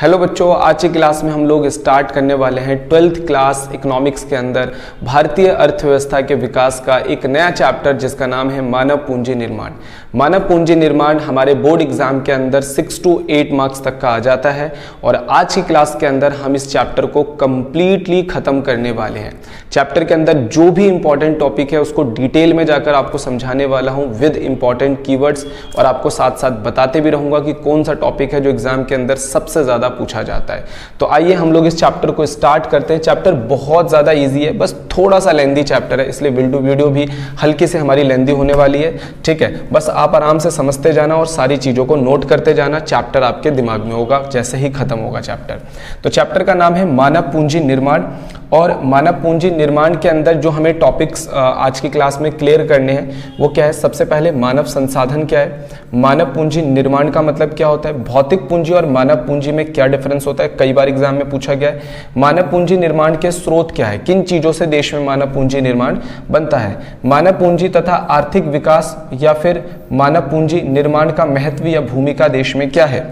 Hello बच्चों, आज की क्लास में हम लोग स्टार्ट करने वाले हैं 12th क्लास इकोनॉमिक्स के अंदर भारतीय अर्थव्यवस्था के विकास का एक नया चैप्टर जिसका नाम है मानव पूंजी निर्माण। मानव पूंजी निर्माण हमारे बोर्ड एग्जाम के अंदर 6 to 8 मार्क्स तक का आ जाता है और आज की क्लास के अंदर हम इस चैप्टर को कंप्लीटली खत्म करने वाले हैं। चैप्टर के अंदर जो भी इंपॉर्टेंट टॉपिक है उसको डिटेल में जाकर आपको समझाने वाला हूं विद इंपॉर्टेंट कीवर्ड्स, और आपको साथ साथ बताते भी रहूंगा कि कौन सा टॉपिक है जो एग्जाम के अंदर सबसे ज्यादा पूछा जाता है। तो आइए हम लोग इस चैप्टर को स्टार्ट करते हैं। चैप्टर बहुत ज्यादा इजी है, बस थोड़ा सा लेंदी चैप्टर है, इसलिए वीडियो भी हल्की से हमारी लेंदी होने वाली है। ठीक है, बस आप आराम से समझते जाना और सारी चीजों को नोट करते जाना। चैप्टर आपके दिमाग में होगा जैसे ही खत्म होगा चैप्टर। तो चैप्टर का नाम है मानव पूंजी निर्माण, और मानव पूंजी निर्माण के अंदर जो हमें टॉपिक्स आज की क्लास में क्लियर करने हैं वो क्या है। सबसे पहले मानव संसाधन क्या है, मानव पूंजी निर्माण का मतलब क्या होता है, भौतिक पूंजी और मानव पूंजी में क्या डिफरेंस होता है, कई बार एग्जाम में पूछा गया है। मानव पूंजी निर्माण के स्रोत क्या है, किन चीजों से देश में मानव पूंजी निर्माण बनता है। मानव पूंजी तथा आर्थिक विकास या फिर मानव पूंजी निर्माण का महत्व या भूमिका देश में क्या है।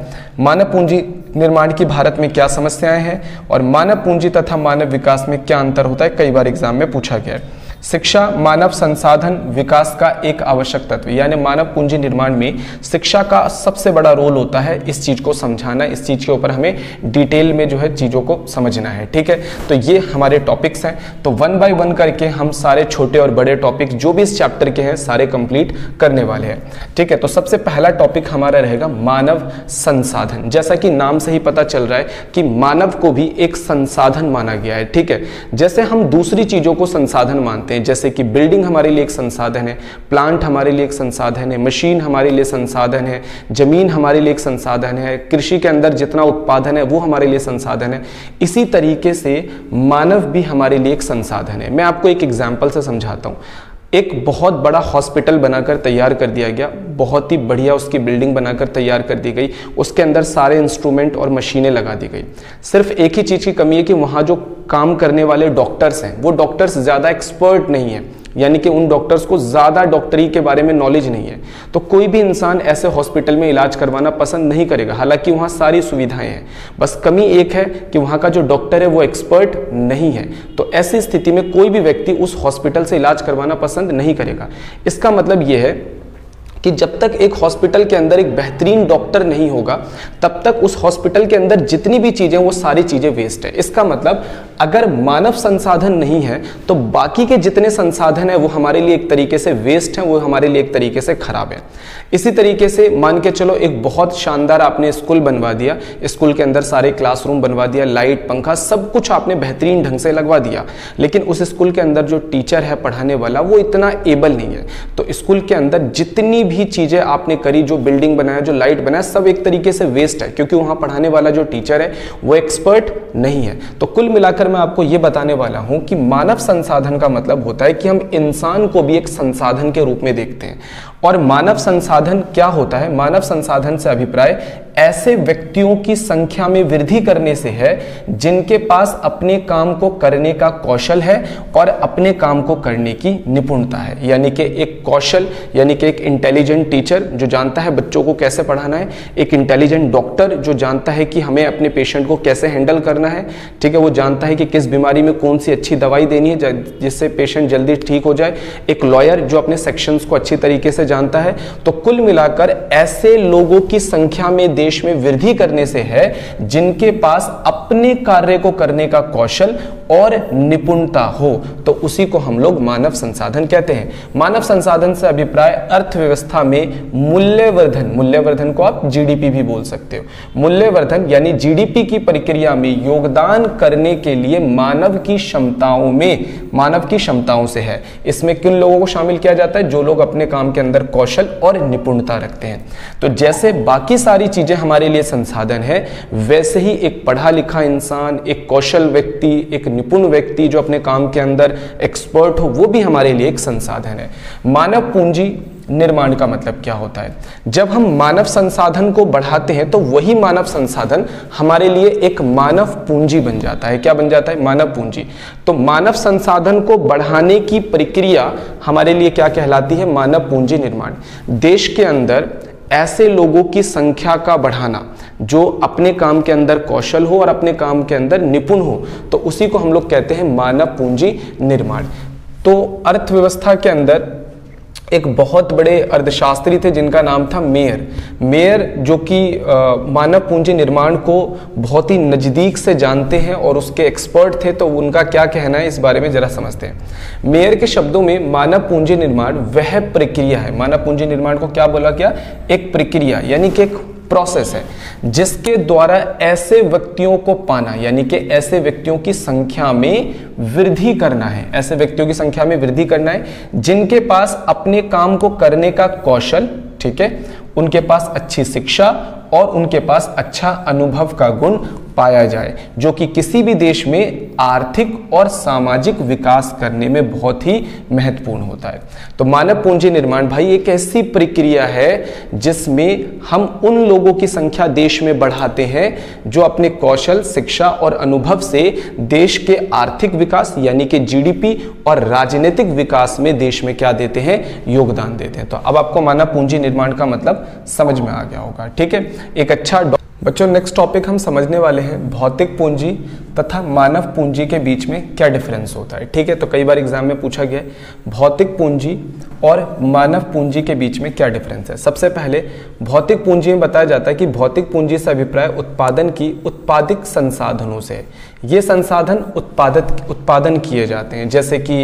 मानव पूंजी निर्माण की भारत में क्या समस्याएं हैं और मानव पूंजी तथा मानव विकास में क्या अंतर होता है, कई बार एग्जाम में पूछा गया है। शिक्षा मानव संसाधन विकास का एक आवश्यक तत्व, यानी मानव पूंजी निर्माण में शिक्षा का सबसे बड़ा रोल होता है। इस चीज को समझाना, इस चीज के ऊपर हमें डिटेल में जो है चीजों को समझना है। ठीक है, तो ये हमारे टॉपिक्स हैं। तो 1 by 1 करके हम सारे छोटे और बड़े टॉपिक जो भी इस चैप्टर के हैं सारे कंप्लीट करने वाले हैं। ठीक है, तो सबसे पहला टॉपिक हमारा रहेगा मानव संसाधन। जैसा कि नाम से ही पता चल रहा है कि मानव को भी एक संसाधन माना गया है। ठीक है, जैसे हम दूसरी चीजों को संसाधन मानते हैं, जैसे कि बिल्डिंग हमारे लिए एक संसाधन है, प्लांट हमारे लिए एक संसाधन है, मशीन हमारे लिए संसाधन है, जमीन हमारे लिए एक संसाधन है, कृषि के अंदर जितना उत्पादन है वो हमारे लिए संसाधन है। इसी तरीके से मानव भी हमारे लिए एक संसाधन है। मैं आपको एक एग्जांपल से समझाता हूं। एक बहुत बड़ा हॉस्पिटल बनाकर तैयार कर दिया गया, बहुत ही बढ़िया उसकी बिल्डिंग बनाकर तैयार कर दी गई, उसके अंदर सारे इंस्ट्रूमेंट और मशीनें लगा दी गई। सिर्फ एक ही चीज की कमी है कि वहां जो काम करने वाले डॉक्टर्स हैं वो डॉक्टर्स ज्यादा एक्सपर्ट नहीं है, यानी कि उन डॉक्टर्स को ज्यादा डॉक्टरी के बारे में नॉलेज नहीं है। तो कोई भी इंसान ऐसे हॉस्पिटल में इलाज करवाना पसंद नहीं करेगा, हालांकि वहां सारी सुविधाएं हैं, बस कमी एक है कि वहां का जो डॉक्टर है वो एक्सपर्ट नहीं है। तो ऐसी स्थिति में कोई भी व्यक्ति उस हॉस्पिटल से इलाज करवाना पसंद नहीं करेगा। इसका मतलब यह है कि जब तक एक हॉस्पिटल के अंदर एक बेहतरीन डॉक्टर नहीं होगा तब तक उस हॉस्पिटल के अंदर जितनी भी चीजें वो सारी चीजें वेस्ट है। इसका मतलब अगर मानव संसाधन नहीं है तो बाकी के जितने संसाधन है वो हमारे लिए एक तरीके से वेस्ट है, वो हमारे लिए एक तरीके से खराब है। इसी तरीके से मान के चलो एक बहुत शानदार आपने स्कूल बनवा दिया, स्कूल के अंदर सारे क्लासरूम बनवा दिया, लाइट पंखा सब कुछ आपने बेहतरीन ढंग से लगवा दिया, लेकिन उस स्कूल के अंदर जो टीचर है पढ़ाने वाला वो इतना एबल नहीं है, तो स्कूल के अंदर जितनी भी चीजें आपने करी, जो बिल्डिंग बनाया, जो लाइट बनाया, सब एक तरीके से वेस्ट है, क्योंकि वहां पढ़ाने वाला जो टीचर है वो एक्सपर्ट नहीं है। तो कुल मिलाकर मैं आपको यह बताने वाला हूं कि मानव संसाधन का मतलब होता है कि हम इंसान को भी एक संसाधन के रूप में देखते हैं। और मानव संसाधन क्या होता है, मानव संसाधन से अभिप्राय ऐसे व्यक्तियों की संख्या में वृद्धि करने से है जिनके पास अपने काम को करने का कौशल है और अपने काम को करने की निपुणता है। यानी कि एक कौशल, यानी कि एक इंटेलिजेंट टीचर जो जानता है बच्चों को कैसे पढ़ाना है, एक इंटेलिजेंट डॉक्टर जो जानता है कि हमें अपने पेशेंट को कैसे हैंडल करना है। ठीक है, वो जानता है कि किस बीमारी में कौन सी अच्छी दवाई देनी है जिससे पेशेंट जल्दी ठीक हो जाए। एक लॉयर जो अपने सेक्शंस को अच्छी तरीके से जानता है। तो कुल मिलाकर ऐसे लोगों की संख्या में देश में वृद्धि करने से है जिनके पास अपने कार्य को करने का कौशल और निपुणता हो, तो उसी को हम लोग मानव संसाधन कहते हैं। मानव संसाधन से अभिप्राय अर्थव्यवस्था में मूल्यवर्धन, मूल्यवर्धन को आप जीडीपी भी बोल सकते हो। मूल्यवर्धन यानी जीडीपी की प्रक्रिया में योगदान करने के लिए मानव की क्षमताओं में, मानव की क्षमताओं से है। इसमें किन लोगों को शामिल किया जाता है, जो लोग अपने काम के अंदर कौशल और निपुणता रखते हैं। तो जैसे बाकी सारी चीजें हमारे लिए संसाधन है, वैसे ही एक पढ़ा लिखा इंसान, एक कौशल व्यक्ति, एक निपुण व्यक्ति जो अपने काम के अंदर एक्सपर्ट हो, वो भी हमारे लिए एक संसाधन है। मानव पूंजी निर्माण का मतलब क्या होता है, जब हम मानव संसाधन को बढ़ाते हैं तो वही मानव संसाधन हमारे लिए एक मानव पूंजी बन जाता है। क्या बन जाता है, मानव पूंजी। तो मानव संसाधन को बढ़ाने की प्रक्रिया हमारे लिए क्या कहलाती है, मानव पूंजी निर्माण। देश के अंदर ऐसे लोगों की संख्या का बढ़ाना जो अपने काम के अंदर कौशल हो और अपने काम के अंदर निपुण हो, तो उसी को हम लोग कहते हैं मानव पूंजी निर्माण। तो अर्थव्यवस्था के अंदर एक बहुत बड़े अर्थशास्त्री थे जिनका नाम था मेयर, जो कि मानव पूंजी निर्माण को बहुत ही नज़दीक से जानते हैं और उसके एक्सपर्ट थे। तो उनका क्या कहना है इस बारे में जरा समझते हैं। मेयर के शब्दों में मानव पूंजी निर्माण वह प्रक्रिया है, मानव पूंजी निर्माण को क्या बोला गया, एक प्रक्रिया यानी कि एक प्रोसेस है जिसके द्वारा ऐसे व्यक्तियों को पाना, यानी कि ऐसे व्यक्तियों की संख्या में वृद्धि करना है, ऐसे व्यक्तियों की संख्या में वृद्धि करना है जिनके पास अपने काम को करने का कौशल, ठीक है, उनके पास अच्छी शिक्षा और उनके पास अच्छा अनुभव का गुण पाया जाए, जो कि किसी भी देश में आर्थिक और सामाजिक विकास करने में बहुत ही महत्वपूर्ण होता है। तो मानव पूंजी निर्माण भाई एक ऐसी प्रक्रिया है जिसमें हम उन लोगों की संख्या देश में बढ़ाते हैं जो अपने कौशल, शिक्षा और अनुभव से देश के आर्थिक विकास यानी कि जीडीपी और राजनीतिक विकास में देश में क्या देते हैं, योगदान देते हैं। तो अब आपको मानव पूंजी निर्माण का मतलब समझ में आ गया होगा, ठीक है। एक अच्छा बच्चों, नेक्स्ट टॉपिक हम समझने वाले हैं भौतिक पूंजी तथा मानव पूंजी के बीच में क्या डिफरेंस होता है, ठीक है। तो कई बार एग्जाम में पूछा गया है भौतिक पूंजी और मानव पूंजी के बीच में क्या डिफरेंस है। सबसे पहले भौतिक पूंजी में बताया जाता है कि भौतिक पूंजी से अभिप्राय उत्पादन की उत्पादित संसाधनों से, ये संसाधन उत्पादन किए जाते हैं, जैसे कि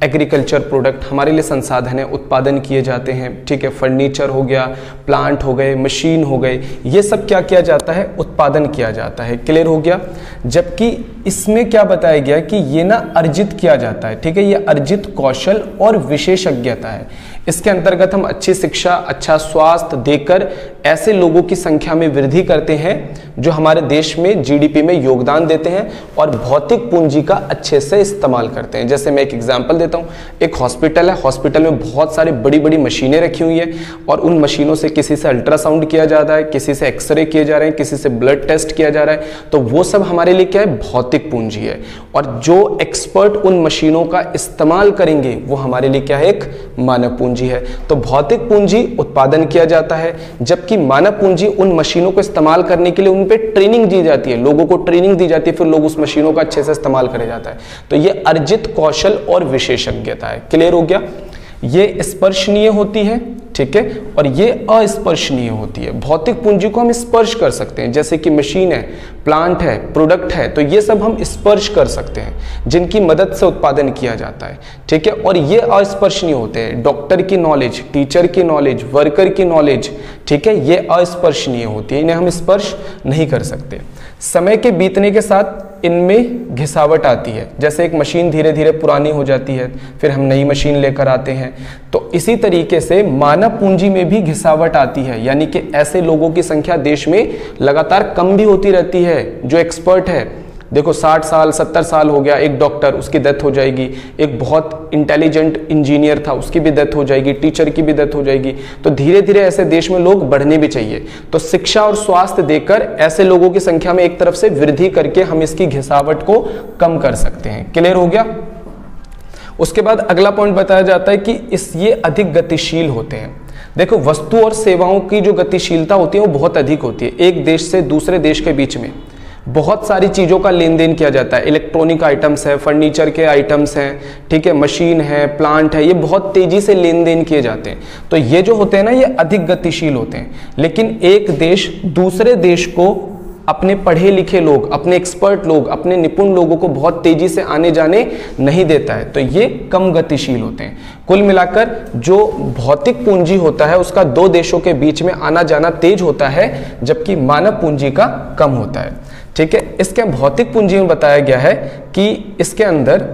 एग्रीकल्चर प्रोडक्ट हमारे लिए संसाधन है, उत्पादन किए जाते हैं, ठीक है। फर्नीचर हो गया, प्लांट हो गए, मशीन हो गए, ये सब क्या किया जाता है, उत्पादन किया जाता है, क्लियर हो गया। जबकि इसमें क्या बताया गया कि ये ना अर्जित किया जाता है, ठीक है, ये अर्जित कौशल और विशेषज्ञता है। इसके अंतर्गत हम अच्छी शिक्षा, अच्छा स्वास्थ्य देकर ऐसे लोगों की संख्या में वृद्धि करते हैं जो हमारे देश में जीडीपी में योगदान देते हैं और भौतिक पूंजी का अच्छे से इस्तेमाल करते हैं। जैसे मैं एक एग्जांपल देता हूँ, एक हॉस्पिटल है, हॉस्पिटल में बहुत सारी बड़ी बड़ी मशीनें रखी हुई है और उन मशीनों से किसी से अल्ट्रासाउंड किया जा रहा है, किसी से एक्सरे किए जा रहे हैं, किसी से ब्लड टेस्ट किया जा रहा है, तो वो सब हमारे लिए क्या है, भौतिक पूंजी है। और जो एक्सपर्ट उन मशीनों का इस्तेमाल करेंगे वो हमारे लिए क्या है, एक मानव पूंजी है। तो भौतिक पूंजी उत्पादन किया जाता है, जबकि मानव पूंजी उन मशीनों को इस्तेमाल करने के लिए उन पे ट्रेनिंग दी जाती है, लोगों को ट्रेनिंग दी जाती है, फिर लोग उस मशीनों का अच्छे से इस्तेमाल किया जाता है। तो ये अर्जित कौशल और विशेषज्ञता है, क्लियर हो गया। ये स्पर्शनीय होती है, ठीक है, और ये अस्पर्शनीय होती है। भौतिक पूंजी को हम स्पर्श कर सकते हैं, जैसे कि मशीन है, प्लांट है, प्रोडक्ट है, तो ये सब हम स्पर्श कर सकते हैं जिनकी मदद से उत्पादन किया जाता है, ठीक है। और ये अस्पर्शनीय होते हैं, डॉक्टर की नॉलेज, टीचर की नॉलेज, वर्कर की नॉलेज, ठीक है, ये अस्पर्शनीय होती है, इन्हें हम स्पर्श नहीं कर सकते। समय के बीतने के साथ इनमें घिसावट आती है, जैसे एक मशीन धीरे धीरे पुरानी हो जाती है, फिर हम नई मशीन लेकर आते हैं, तो इसी तरीके से मानव पूंजी में भी घिसावट आती है, यानी कि ऐसे लोगों की संख्या देश में लगातार कम भी होती रहती है जो एक्सपर्ट है। देखो 60 साल 70 साल हो गया, एक डॉक्टर, उसकी डेथ हो जाएगी, एक बहुत इंटेलिजेंट इंजीनियर था, उसकी भी डेथ हो जाएगी, टीचर की भी डेथ हो जाएगी। तो धीरे धीरे ऐसे देश में लोग बढ़ने भी चाहिए, तो शिक्षा और स्वास्थ्य देकर ऐसे लोगों की संख्या में एक तरफ से वृद्धि करके हम इसकी घिसावट को कम कर सकते हैं, क्लियर हो गया। उसके बाद अगला पॉइंट बताया जाता है कि ये अधिक गतिशील होते हैं। देखो वस्तु और सेवाओं की जो गतिशीलता होती है वो बहुत अधिक होती है, एक देश से दूसरे देश के बीच में बहुत सारी चीज़ों का लेन देन किया जाता है, इलेक्ट्रॉनिक आइटम्स है, फर्नीचर के आइटम्स हैं, ठीक है, मशीन है, प्लांट है, ये बहुत तेज़ी से लेन देन किए जाते हैं। तो ये जो होते हैं ना, ये अधिक गतिशील होते हैं, लेकिन एक देश दूसरे देश को अपने पढ़े लिखे लोग, अपने एक्सपर्ट लोग, अपने निपुण लोगों को बहुत तेज़ी से आने जाने नहीं देता है, तो ये कम गतिशील होते हैं। कुल मिलाकर जो भौतिक पूंजी होता है उसका दो देशों के बीच में आना जाना तेज होता है, जबकि मानव पूंजी का कम होता है, ठीक है। इसके भौतिक पूंजी में बताया गया है कि इसके अंदर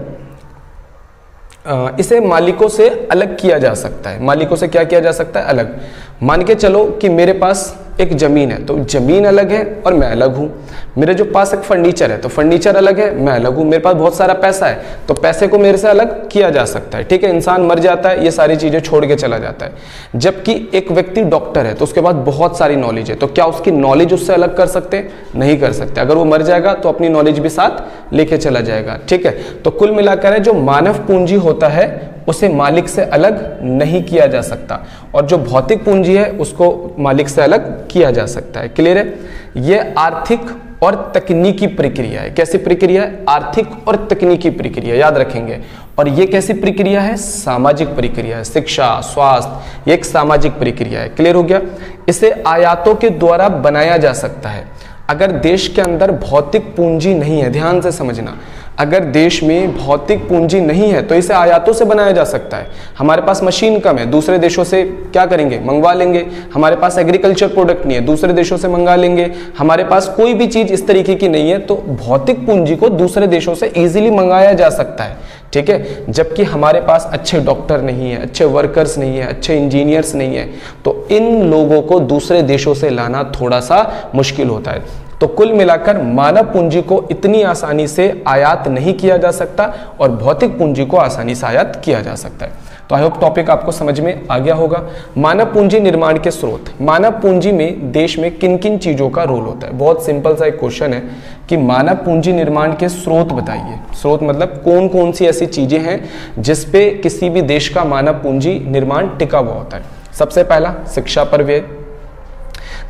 इसे मालिकों से अलग किया जा सकता है। मालिकों से क्या किया जा सकता है, अलग। मान के चलो कि मेरे पास एक जमीन है, तो जमीन अलग है और मैं अलग हूँ। मेरे जो पास एक फर्नीचर है, तो फर्नीचर अलग है, मैं अलग हूँ। मेरे पास बहुत सारा पैसा है, तो पैसे को मेरे से अलग किया जा सकता है, ठीक है। इंसान मर जाता है, ये सारी चीजें छोड़ के चला जाता है। जबकि एक व्यक्ति डॉक्टर है, तो उसके पास बहुत सारी नॉलेज है, तो क्या उसकी नॉलेज उससे अलग कर सकते हैं, नहीं कर सकते। अगर वो मर जाएगा तो अपनी नॉलेज भी साथ लेके चला जाएगा, ठीक है। तो कुल मिलाकर जो मानव पूंजी होता है उसे मालिक से अलग नहीं किया जा सकता, और जो भौतिक पूंजी है उसको मालिक से अलग किया जा सकता है। क्लियर है? यह आर्थिक और तकनीकी प्रक्रिया है। कैसी प्रक्रिया है? आर्थिक और तकनीकी प्रक्रिया, याद रखेंगे। और ये कैसी प्रक्रिया है? सामाजिक प्रक्रिया है। शिक्षा, स्वास्थ्य, ये एक सामाजिक प्रक्रिया है। क्लियर हो गया? इसे आयातों के द्वारा बनाया जा सकता है। अगर देश के अंदर भौतिक पूंजी नहीं है, ध्यान से समझना, अगर देश में भौतिक पूंजी नहीं है तो इसे आयातों से बनाया जा सकता है। हमारे पास मशीन कम है, दूसरे देशों से क्या करेंगे? मंगवा लेंगे। हमारे पास एग्रीकल्चर प्रोडक्ट नहीं है, दूसरे देशों से मंगा लेंगे। हमारे पास कोई भी चीज इस तरीके की नहीं है, तो भौतिक पूंजी को दूसरे देशों से इजीली मंगाया जा सकता है। ठीक है? जबकि हमारे पास अच्छे डॉक्टर नहीं है, अच्छे वर्कर्स नहीं है, अच्छे इंजीनियर्स नहीं है, तो इन लोगों को दूसरे देशों से लाना थोड़ा सा मुश्किल होता है। तो कुल मिलाकर मानव पूंजी को इतनी आसानी से आयात नहीं किया जा सकता और भौतिक पूंजी को आसानी से आयात किया जा सकता है। तो आई होप टॉपिक आपको समझ में आ गया होगा। मानव पूंजी निर्माण के स्रोत। मानव पूंजी में देश में किन किन चीजों का रोल होता है? बहुत सिंपल सा एक क्वेश्चन है कि मानव पूंजी निर्माण के स्रोत बताइए। स्रोत मतलब कौन कौन सी ऐसी चीजें हैं जिसपे किसी भी देश का मानव पूंजी निर्माण टिका हुआ होता है। सबसे पहला, शिक्षा पर व्यय।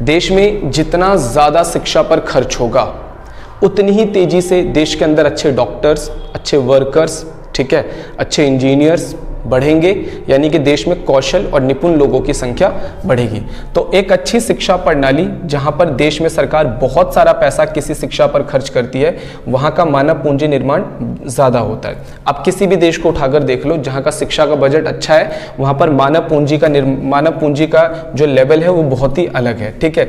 देश में जितना ज्यादा शिक्षा पर खर्च होगा उतनी ही तेजी से देश के अंदर अच्छे डॉक्टर्स, अच्छे वर्कर्स, ठीक है, अच्छे इंजीनियर्स बढ़ेंगे, यानी कि देश में कौशल और निपुण लोगों की संख्या बढ़ेगी। तो एक अच्छी शिक्षा प्रणाली जहां पर देश में सरकार बहुत सारा पैसा किसी शिक्षा पर खर्च करती है, वहां का मानव पूंजी निर्माण ज्यादा होता है। आप किसी भी देश को उठाकर देख लो, जहां का शिक्षा का बजट अच्छा है, वहां पर मानव पूंजी का जो लेवल है वो बहुत ही अलग है। ठीक है?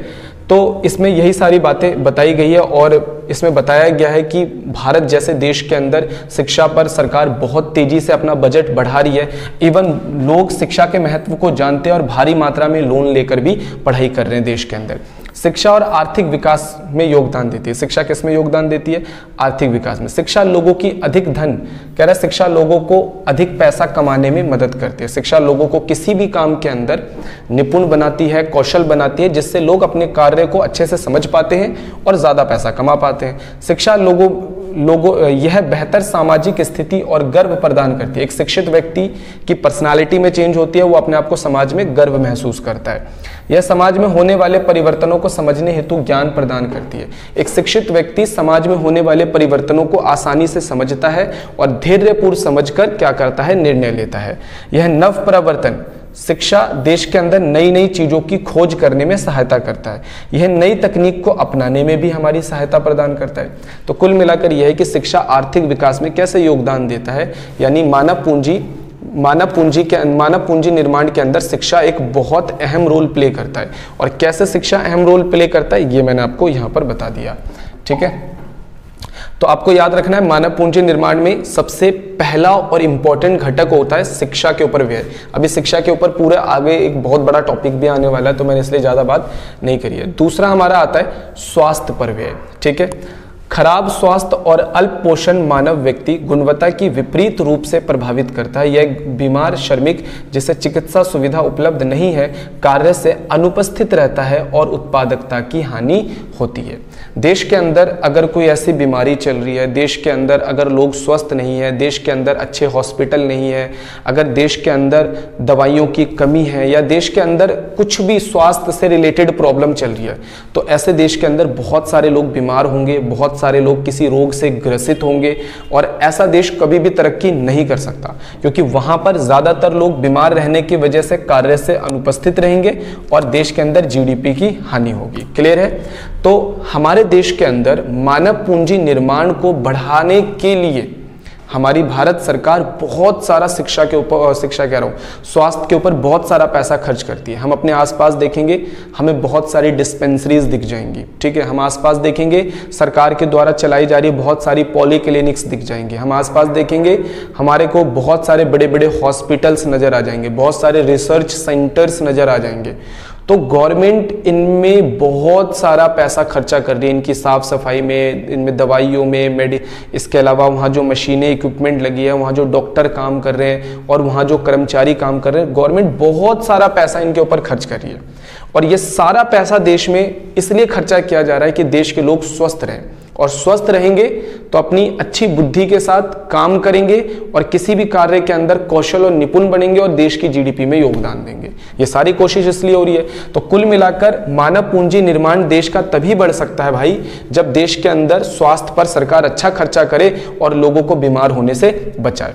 तो इसमें यही सारी बातें बताई गई है और इसमें बताया गया है कि भारत जैसे देश के अंदर शिक्षा पर सरकार बहुत तेजी से अपना बजट बढ़ा रही है। इवन लोग शिक्षा के महत्व को जानते हैं और भारी मात्रा में लोन लेकर भी पढ़ाई कर रहे हैं देश के अंदर। शिक्षा और आर्थिक विकास में योगदान देती है। शिक्षा किस में योगदान देती है? आर्थिक विकास में। शिक्षा लोगों की अधिक धन, कह रहा है शिक्षा लोगों को अधिक पैसा कमाने में मदद करती है। शिक्षा लोगों को किसी भी काम के अंदर निपुण बनाती है, कौशल बनाती है, जिससे लोग अपने कार्य को अच्छे से समझ पाते हैं और ज्यादा पैसा कमा पाते हैं। शिक्षा लोगों यह बेहतर सामाजिक स्थिति और गर्व प्रदान करती है। एक शिक्षित व्यक्ति की पर्सनालिटी में चेंज होती है, वो अपने आप को समाज में गर्व महसूस करता है। यह समाज में होने वाले परिवर्तनों को समझने हेतु ज्ञान प्रदान करती है। एक शिक्षित व्यक्ति समाज में होने वाले परिवर्तनों को आसानी से समझता है और धैर्यपूर्वक समझकर क्या करता है? निर्णय लेता है। यह नव प्रवर्तन, शिक्षा देश के अंदर नई नई चीजों की खोज करने में सहायता करता है। यह नई तकनीक को अपनाने में भी हमारी सहायता प्रदान करता है। तो कुल मिलाकर यह है कि शिक्षा आर्थिक विकास में कैसे योगदान देता है, यानी मानव पूंजी निर्माण के अंदर शिक्षा एक बहुत अहम रोल प्ले करता है। और कैसे शिक्षा अहम रोल प्ले करता है ये मैंने आपको यहाँ पर बता दिया। ठीक है? तो आपको याद रखना है, मानव पूंजी निर्माण में सबसे पहला और इंपॉर्टेंट घटक होता है शिक्षा के ऊपर व्यय। अभी शिक्षा के ऊपर पूरा आगे एक बहुत बड़ा टॉपिक भी आने वाला है, तो मैंने इसलिए ज्यादा बात नहीं करी है। दूसरा हमारा आता है स्वास्थ्य पर व्यय। ठीक है? खराब स्वास्थ्य और अल्प पोषण मानव व्यक्ति गुणवत्ता की विपरीत रूप से प्रभावित करता है। यह बीमार श्रमिक जिसे चिकित्सा सुविधा उपलब्ध नहीं है, कार्य से अनुपस्थित रहता है और उत्पादकता की हानि होती है। देश के अंदर अगर कोई ऐसी बीमारी चल रही है, देश के अंदर अगर लोग स्वस्थ नहीं है, देश के अंदर अच्छे हॉस्पिटल नहीं है, अगर देश के अंदर दवाइयों की कमी है या देश के अंदर कुछ भी स्वास्थ्य से रिलेटेड प्रॉब्लम चल रही है, तो ऐसे देश के अंदर बहुत सारे लोग बीमार होंगे, बहुत सारे लोग किसी रोग से ग्रसित होंगे और ऐसा देश कभी भी तरक्की नहीं कर सकता, क्योंकि वहां पर ज्यादातर लोग बीमार रहने की वजह से कार्य से अनुपस्थित रहेंगे और देश के अंदर जीडीपी की हानि होगी। क्लियर है? तो हमारे देश के अंदर मानव पूंजी निर्माण को बढ़ाने के लिए हमारी भारत सरकार बहुत सारा स्वास्थ्य के ऊपर बहुत सारा पैसा खर्च करती है। हम अपने आसपास देखेंगे, हमें बहुत सारी डिस्पेंसरीज दिख जाएंगी। ठीक है? हम आसपास देखेंगे सरकार के द्वारा चलाई जा रही बहुत सारी पॉली क्लिनिक्स दिख जाएंगे। हम आसपास देखेंगे हमारे को बहुत सारे बड़े बड़े हॉस्पिटल्स नजर आ जाएंगे, बहुत सारे रिसर्च सेंटर्स नजर आ जाएंगे। तो गवर्नमेंट इनमें बहुत सारा पैसा खर्चा कर रही है, इनकी साफ सफाई में, इनमें दवाइयों में, इसके अलावा वहाँ जो मशीनें इक्विपमेंट लगी है, वहाँ जो डॉक्टर काम कर रहे हैं और वहाँ जो कर्मचारी काम कर रहे हैं, गवर्नमेंट बहुत सारा पैसा इनके ऊपर खर्च कर रही है। और ये सारा पैसा देश में इसलिए खर्चा किया जा रहा है कि देश के लोग स्वस्थ रहें, और स्वस्थ रहेंगे तो अपनी अच्छी बुद्धि के साथ काम करेंगे और किसी भी कार्य के अंदर कौशल और निपुण बनेंगे और देश की जीडीपी में योगदान देंगे। ये सारी कोशिश इसलिए हो रही है। तो कुल मिलाकर मानव पूंजी निर्माण देश का तभी बढ़ सकता है भाई, जब देश के अंदर स्वास्थ्य पर सरकार अच्छा खर्चा करे और लोगों को बीमार होने से बचाए।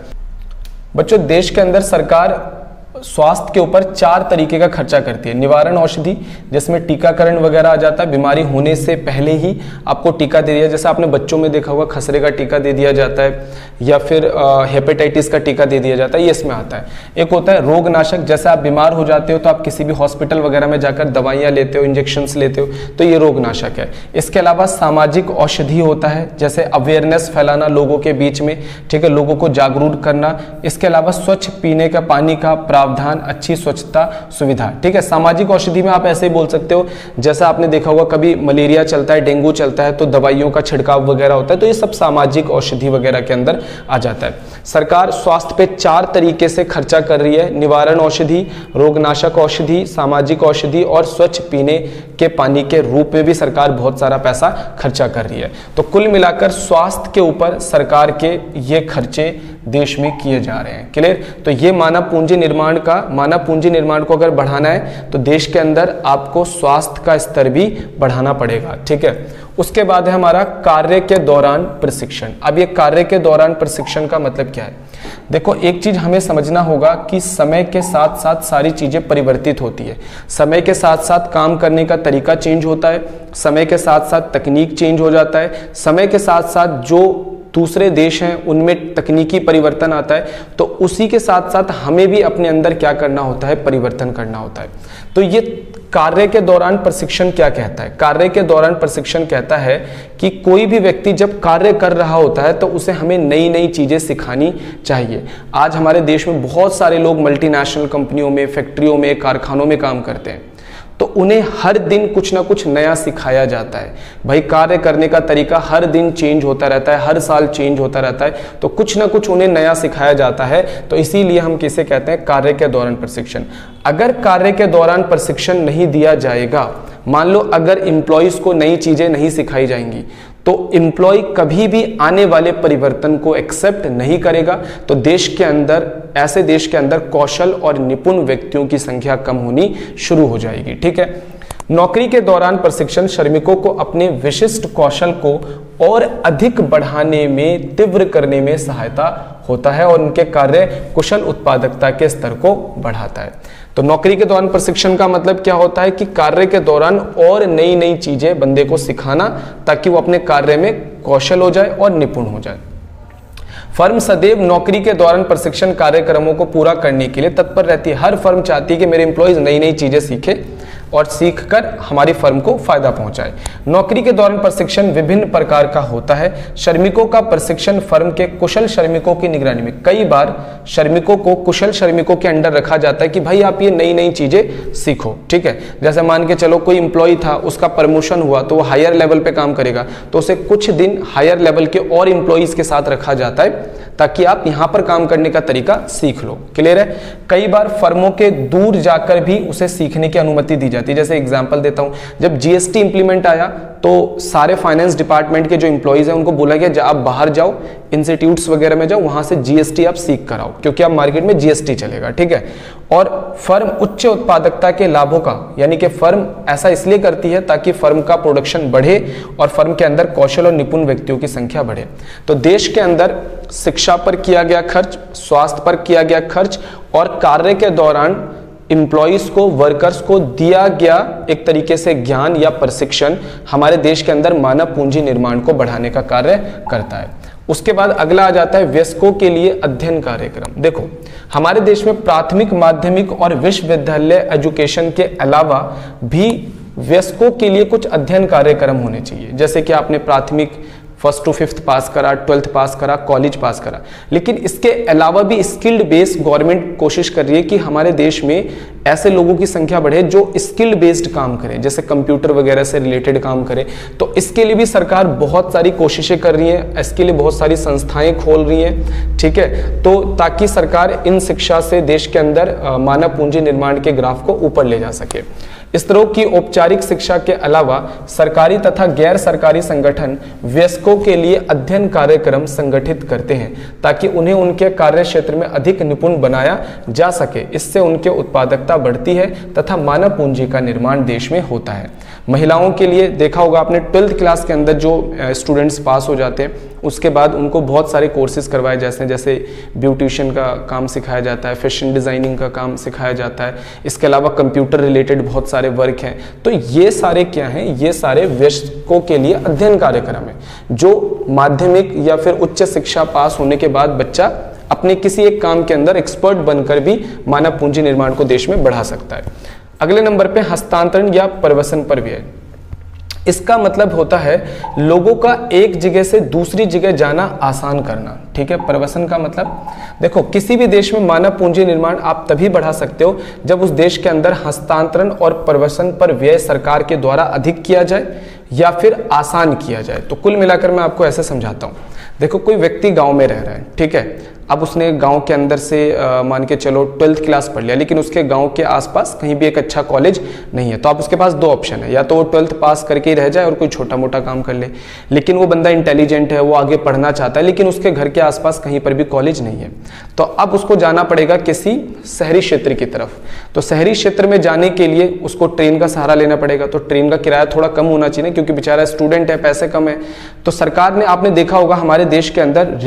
बच्चों, देश के अंदर सरकार स्वास्थ्य के ऊपर 4 तरीके का खर्चा करती है। निवारण औषधि, जिसमें टीकाकरण वगैरह आ जाता है, बीमारी होने से पहले ही आपको टीका दे दिया, जैसे आपने बच्चों में देखा होगा खसरे का टीका दे दिया जाता है, या फिर हेपेटाइटिस का टीका दे दिया जाता है, ये इसमें आता है। एक होता है रोगनाशक, जैसे आप बीमार हो जाते हो तो आप किसी भी हॉस्पिटल वगैरह में जाकर दवाइयाँ लेते हो, इंजेक्शंस लेते हो, तो ये रोगनाशक है। इसके अलावा सामाजिक औषधि होता है, जैसे अवेयरनेस फैलाना लोगों के बीच में, ठीक है, लोगों को जागरूक करना। इसके अलावा स्वच्छ पीने का पानी का प्रावधान, अच्छी स्वच्छता सुविधा, ठीक है। सामाजिक औषधि में आप ऐसे ही बोल सकते हो, जैसा आपने देखा होगा कभी मलेरिया चलता है, डेंगू चलता है, तो दवाइयों का छिड़काव वगैरह होता है, तो ये सब सामाजिक औषधि वगैरह के अंदर आ जाता है। सरकार स्वास्थ्य पे 4 तरीके से खर्चा कर रही है, निवारण औषधि, रोगनाशक औषधि, सामाजिक औषधि और स्वच्छ पीने के पानी के रूप में भी सरकार बहुत सारा पैसा खर्चा कर रही है। तो कुल मिलाकर स्वास्थ्य के ऊपर सरकार के ये खर्चे देश में किए जा रहे हैं। क्लियर? तो ये मानव पूंजी निर्माण को अगर बढ़ाना है तो देश के अंदर आपको स्वास्थ्य का स्तर भी बढ़ाना पड़ेगा, ठीक है। उसके बाद है हमारा कार्य के दौरान प्रशिक्षण। अब ये कार्य के दौरान प्रशिक्षण का मतलब क्या है? देखो, एक चीज हमें समझना होगा कि समय के साथ साथ सारी चीजें परिवर्तित होती है। समय के साथ साथ काम करने का तरीका चेंज होता है, समय के साथ साथ तकनीक चेंज हो जाता है, समय के साथ साथ जो दूसरे देश हैं उनमें तकनीकी परिवर्तन आता है, तो उसी के साथ साथ हमें भी अपने अंदर क्या करना होता है, परिवर्तन करना होता है। तो ये कार्य के दौरान प्रशिक्षण क्या कहता है? कार्य के दौरान प्रशिक्षण कहता है कि कोई भी व्यक्ति जब कार्य कर रहा होता है तो उसे हमें नई नई चीजें सिखानी चाहिए। आज हमारे देश में बहुत सारे लोग मल्टीनेशनल कंपनियों में, फैक्ट्रियों में, कारखानों में काम करते हैं, तो उन्हें हर दिन कुछ ना कुछ नया सिखाया जाता है। भाई, कार्य करने का तरीका हर दिन चेंज होता रहता है, हर साल चेंज होता रहता है, तो कुछ ना कुछ उन्हें नया सिखाया जाता है। तो इसीलिए हम किसे कहते हैं, कार्य के दौरान प्रशिक्षण। अगर कार्य के दौरान प्रशिक्षण नहीं दिया जाएगा, मान लो अगर एम्प्लॉइज को नई चीजें नहीं सिखाई जाएंगी, तो एम्प्लॉय कभी भी आने वाले परिवर्तन को एक्सेप्ट नहीं करेगा। तो देश के अंदर कौशल और निपुण व्यक्तियों की संख्या कम होनी शुरू हो जाएगी, ठीक है। नौकरी के दौरान प्रशिक्षण श्रमिकों को अपने विशिष्ट कौशल को और अधिक बढ़ाने में, तीव्र करने में सहायता होता है और उनके कार्य कुशल उत्पादकता के स्तर को बढ़ाता है। तो नौकरी के दौरान प्रशिक्षण का मतलब क्या होता है कि कार्य के दौरान और नई नई चीजें बंदे को सिखाना, ताकि वो अपने कार्य में कौशल हो जाए और निपुण हो जाए। फर्म सदैव नौकरी के दौरान प्रशिक्षण कार्यक्रमों को पूरा करने के लिए तत्पर रहती है। हर फर्म चाहती है कि मेरे एम्प्लॉइज नई नई चीजें सीखे और सीखकर हमारी फर्म को फायदा पहुंचाए। नौकरी के दौरान प्रशिक्षण विभिन्न प्रकार का होता है। श्रमिकों का प्रशिक्षण फर्म के कुशल श्रमिकों की निगरानी में, कई बार श्रमिकों को कुशल श्रमिकों के अंडर रखा जाता है कि भाई आप ये नई नई चीजें सीखो, ठीक है। जैसे मान के चलो कोई इंप्लॉय था, उसका प्रमोशन हुआ तो वो हायर लेवल पे काम करेगा, तो उसे कुछ दिन हायर लेवल के और इंप्लॉइज के साथ रखा जाता है ताकि आप यहां पर काम करने का तरीका सीख लो। क्लियर है? कई बार फर्मों के दूर जाकर भी उसे सीखने की अनुमति दी जाती है। जैसे एग्जांपल देता हूं, जब जीएसटी इंप्लीमेंट आया तो सारे फाइनेंस डिपार्टमेंट के जो इंप्लॉइज हैं उनको बोला गया आप बाहर जाओ, इंस्टीट्यूट्स वगैरह में जाओ, वहां से जीएसटी आप सीख कर आओ, क्योंकि अब मार्केट में जीएसटी चलेगा, ठीक है। और फर्म उच्च उत्पादकता के लाभों का, यानी कि फर्म ऐसा इसलिए करती है ताकि फर्म का प्रोडक्शन बढ़े और फर्म के अंदर कौशल और निपुण व्यक्तियों की संख्या बढ़े। तो देश के अंदर शिक्षा पर किया गया खर्च, स्वास्थ्य पर किया गया खर्च और कार्य के दौरान एम्प्लॉइज को, वर्कर्स को दिया गया एक तरीके से ज्ञान या प्रशिक्षण हमारे देश के अंदर मानव पूंजी निर्माण को बढ़ाने का कार्य करता है। उसके बाद अगला आ जाता है वयस्कों के लिए अध्ययन कार्यक्रम। देखो, हमारे देश में प्राथमिक, माध्यमिक और विश्वविद्यालय एजुकेशन के अलावा भी वयस्कों के लिए कुछ अध्ययन कार्यक्रम होने चाहिए। जैसे कि आपने प्राथमिक 1st to 5th पास करा, 12th पास करा, कॉलेज पास करा, लेकिन इसके अलावा भी स्किल्ड बेस्ड गवर्नमेंट कोशिश कर रही है कि हमारे देश में ऐसे लोगों की संख्या बढ़े जो स्किल्ड बेस्ड काम करें, जैसे कंप्यूटर वगैरह से रिलेटेड काम करें। तो इसके लिए भी सरकार बहुत सारी कोशिशें कर रही है, इसके लिए बहुत सारी संस्थाएं खोल रही हैं, ठीक है। तो ताकि सरकार इन शिक्षा से देश के अंदर मानव पूंजी निर्माण के ग्राफ को ऊपर ले जा सके। इस तरह की औपचारिक शिक्षा के अलावा सरकारी तथा गैर सरकारी संगठन वयस्कों के लिए अध्ययन कार्यक्रम संगठित करते हैं ताकि उन्हें उनके कार्य क्षेत्र में अधिक निपुण बनाया जा सके। इससे उनकी उत्पादकता बढ़ती है तथा मानव पूंजी का निर्माण देश में होता है। महिलाओं के लिए देखा होगा आपने 12th क्लास के अंदर जो स्टूडेंट्स पास हो जाते हैं उसके बाद उनको बहुत सारे कोर्सेज करवाए जाते हैं, जैसे ब्यूटिशियन का काम सिखाया जाता है, फैशन डिज़ाइनिंग का काम सिखाया जाता है, इसके अलावा कंप्यूटर रिलेटेड बहुत सारे वर्क हैं। तो ये सारे क्या हैं, ये सारे वयस्कों के लिए अध्ययन कार्यक्रम है जो माध्यमिक या फिर उच्च शिक्षा पास होने के बाद बच्चा अपने किसी एक काम के अंदर एक्सपर्ट बनकर भी मानव पूंजी निर्माण को देश में बढ़ा सकता है। अगले नंबर पे हस्तांतरण या प्रवसन पर व्यय। इसका मतलब होता है लोगों का एक जगह से दूसरी जगह जाना आसान करना। ठीक है, प्रवसन का मतलब देखो, किसी भी देश में मानव पूंजी निर्माण आप तभी बढ़ा सकते हो जब उस देश के अंदर हस्तांतरण और प्रवसन पर व्यय सरकार के द्वारा अधिक किया जाए या फिर आसान किया जाए। तो कुल मिलाकर मैं आपको ऐसे समझाता हूं। देखो, कोई व्यक्ति गांव में रह रहा है, ठीक है, अब उसने गांव के अंदर से मान के चलो 12th क्लास पढ़ लिया, लेकिन उसके गांव के आसपास कहीं भी एक अच्छा कॉलेज नहीं है। तो आप उसके पास दो ऑप्शन है, या तो वो 12th पास करके ही रह जाए और कोई छोटा मोटा काम कर ले, लेकिन वो बंदा इंटेलिजेंट है, वो आगे पढ़ना चाहता है, लेकिन उसके घर के आसपास कहीं पर भी कॉलेज नहीं है। तो अब उसको जाना पड़ेगा किसी शहरी क्षेत्र की तरफ। तो शहरी क्षेत्र में जाने के लिए उसको ट्रेन का सहारा लेना पड़ेगा। तो ट्रेन का किराया थोड़ा कम होना चाहिए, क्योंकि बेचारा स्टूडेंट है, पैसे कम है। तो सरकार ने, आपने देखा होगा हमारे देश के अंदर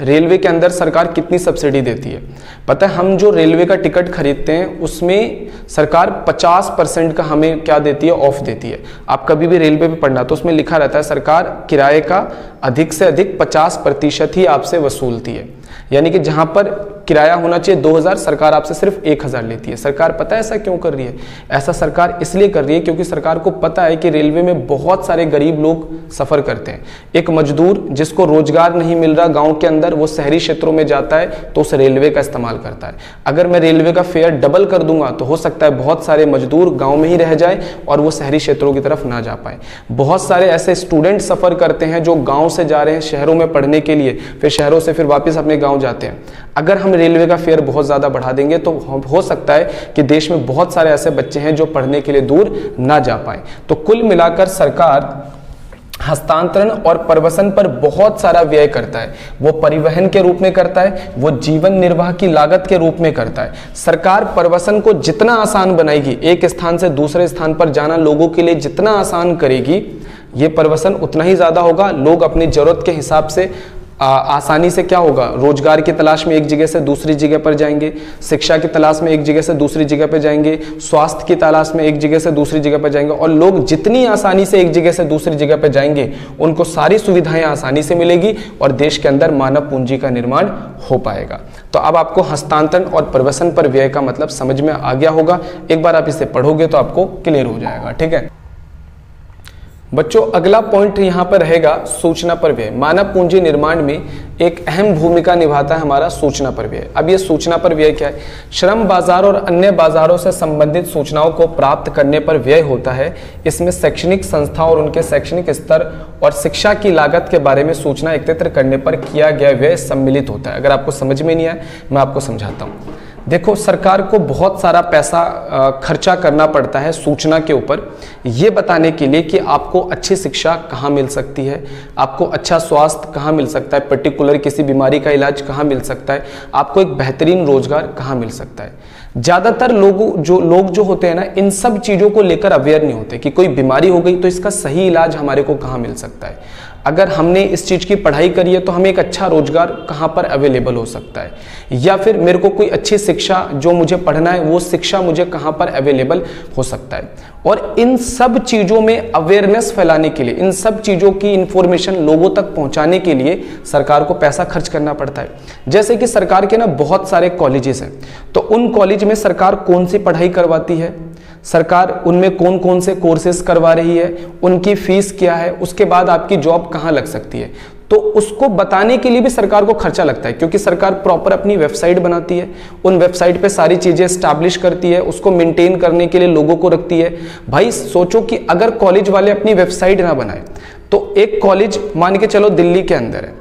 रेलवे के अंदर सरकार कितनी सब्सिडी देती है पता है? हम जो रेलवे का टिकट खरीदते हैं उसमें सरकार 50% का हमें क्या देती है, ऑफ देती है। आप कभी भी रेलवे पे पढ़ना तो उसमें लिखा रहता है सरकार किराए का अधिक से अधिक 50% ही आपसे वसूलती है। यानी कि जहां पर किराया होना चाहिए 2000, सरकार आपसे सिर्फ 1000 लेती है। सरकार पता है ऐसा क्यों कर रही है? ऐसा सरकार इसलिए कर रही है क्योंकि सरकार को पता है कि रेलवे में बहुत सारे गरीब लोग सफर करते हैं। एक मजदूर जिसको रोजगार नहीं मिल रहा गांव के अंदर, वो शहरी क्षेत्रों में जाता है तो उस रेलवे का इस्तेमाल करता है। अगर मैं रेलवे का फेयर डबल कर दूंगा तो हो सकता है बहुत सारे मजदूर गाँव में ही रह जाए और वो शहरी क्षेत्रों की तरफ ना जा पाए। बहुत सारे ऐसे स्टूडेंट सफर करते हैं जो गाँव से जा रहे हैं शहरों में पढ़ने के लिए, फिर शहरों से फिर वापस अपने गाँव जाते हैं। अगर हम रेलवे का फेयर बहुत ज्यादा बढ़ा देंगे तो हो सकता है कि देश में बहुत सारे ऐसे बच्चे हैं जो पढ़ने के लिए दूर ना जा पाए। तो कुल मिलाकर सरकार हस्तांतरण और प्रवसन पर बहुत सारा व्यय करता है। वो परिवहन के रूप में करता है, वो जीवन निर्वाह की लागत के रूप में करता है। सरकार प्रवसन को जितना आसान बनाएगी, एक स्थान से दूसरे स्थान पर जाना लोगों के लिए जितना आसान करेगी, ये प्रवसन उतना ही ज्यादा होगा। लोग अपनी जरूरत के हिसाब से आसानी से क्या होगा, रोजगार की तलाश में एक जगह से दूसरी जगह पर जाएंगे, शिक्षा की तलाश में एक जगह से दूसरी जगह पर जाएंगे, स्वास्थ्य की तलाश में एक जगह से दूसरी जगह पर जाएंगे। और लोग जितनी आसानी से एक जगह से दूसरी जगह पर जाएंगे उनको सारी सुविधाएं आसानी से मिलेगी और देश के अंदर मानव पूंजी का निर्माण हो पाएगा। तो अब आपको हस्तांतरण और प्रवसन पर व्यय का मतलब समझ में आ गया होगा। एक बार आप इसे पढ़ोगे तो आपको क्लियर हो जाएगा। ठीक है बच्चों, अगला पॉइंट यहां पर रहेगा सूचना पर व्यय। मानव पूंजी निर्माण में एक अहम भूमिका निभाता है हमारा सूचना पर व्यय। अब ये सूचना पर व्यय क्या है? श्रम बाजार और अन्य बाजारों से संबंधित सूचनाओं को प्राप्त करने पर व्यय होता है। इसमें शैक्षणिक संस्थाओं और उनके शैक्षणिक स्तर और शिक्षा की लागत के बारे में सूचना एकत्र करने पर किया गया व्यय सम्मिलित होता है। अगर आपको समझ में नहीं आया मैं आपको समझाता हूँ। देखो, सरकार को बहुत सारा पैसा खर्चा करना पड़ता है सूचना के ऊपर, ये बताने के लिए कि आपको अच्छी शिक्षा कहाँ मिल सकती है, आपको अच्छा स्वास्थ्य कहाँ मिल सकता है, पर्टिकुलर किसी बीमारी का इलाज कहाँ मिल सकता है, आपको एक बेहतरीन रोजगार कहाँ मिल सकता है। ज्यादातर लोग जो होते हैं ना, इन सब चीजों को लेकर अवेयर नहीं होते कि कोई बीमारी हो गई तो इसका सही इलाज हमारे को कहाँ मिल सकता है। अगर हमने इस चीज की पढ़ाई करी है तो हमें एक अच्छा रोजगार कहाँ पर अवेलेबल हो सकता है, या फिर मेरे को कोई अच्छी शिक्षा जो मुझे पढ़ना है वो शिक्षा मुझे कहाँ पर अवेलेबल हो सकता है। और इन सब चीजों में अवेयरनेस फैलाने के लिए, इन सब चीजों की इंफॉर्मेशन लोगों तक पहुंचाने के लिए सरकार को पैसा खर्च करना पड़ता है। जैसे कि सरकार के ना बहुत सारे कॉलेजेस हैं, तो उन कॉलेज में सरकार कौन सी पढ़ाई करवाती है, सरकार उनमें कौन कौन से कोर्सेज करवा रही है, उनकी फीस क्या है, उसके बाद आपकी जॉब कहाँ लग सकती है, तो उसको बताने के लिए भी सरकार को खर्चा लगता है। क्योंकि सरकार प्रॉपर अपनी वेबसाइट बनाती है, उन वेबसाइट पे सारी चीजें स्टैब्लिश करती है, उसको मेंटेन करने के लिए लोगों को रखती है। भाई सोचो कि अगर कॉलेज वाले अपनी वेबसाइट ना बनाए तो एक कॉलेज मान के चलो दिल्ली के अंदर है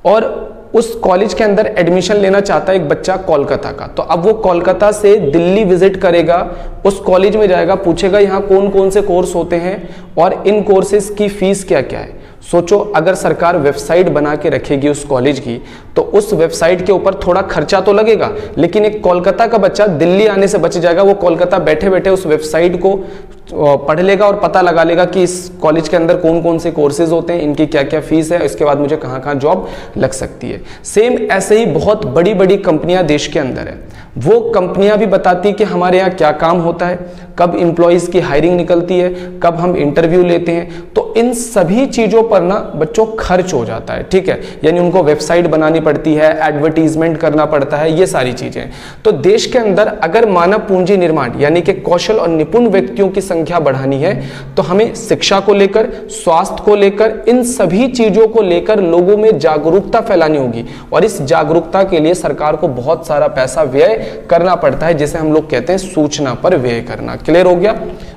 और उस कॉलेज के अंदर एडमिशन लेना चाहता है एक बच्चा कोलकाता का, तो अब वो कोलकाता से दिल्ली विजिट करेगा, उस कॉलेज में जाएगा, पूछेगा यहाँ कौन कौन से कोर्स होते हैं और इन कोर्सेज की फीस क्या क्या है। सोचो अगर सरकार वेबसाइट बना के रखेगी उस कॉलेज की, तो उस वेबसाइट के ऊपर थोड़ा खर्चा तो लगेगा, लेकिन एक कोलकाता का बच्चा दिल्ली आने से बच जाएगा। वो कोलकाता बैठे बैठे उस वेबसाइट को पढ़ लेगा और पता लगा लेगा कि इस कॉलेज के अंदर कौन कौन से कोर्सेज होते हैं, इनकी क्या क्या फीस है, इसके बाद मुझे कहाँ कहाँ जॉब लग सकती है। सेम ऐसे ही बहुत बड़ी बड़ी कंपनियां देश के अंदर है, वो कंपनियां भी बताती कि हमारे यहाँ क्या काम होता है, कब इंप्लॉइज की हायरिंग निकलती है, कब हम इंटरव्यू लेते हैं। तो इन सभी चीजों पर ना बच्चों खर्च हो जाता है, ठीक है, यानी उनको वेबसाइट बनानी पड़ती है, एडवर्टीजमेंट करना पड़ता है, ये सारी चीजें। तो देश के अंदर अगर मानव पूंजी निर्माण यानी कि कौशल और निपुण व्यक्तियों की संख्या बढ़ानी है, तो हमें शिक्षा को लेकर, स्वास्थ्य को लेकर, इन सभी चीजों को लेकर लोगों में जागरूकता फैलानी होगी। और इस जागरूकता के लिए सरकार को बहुत सारा पैसा व्यय करना पड़ता है, जिसे हम लोग कहते हैं सूचना पर व्यय करना। क्लियर हो गया?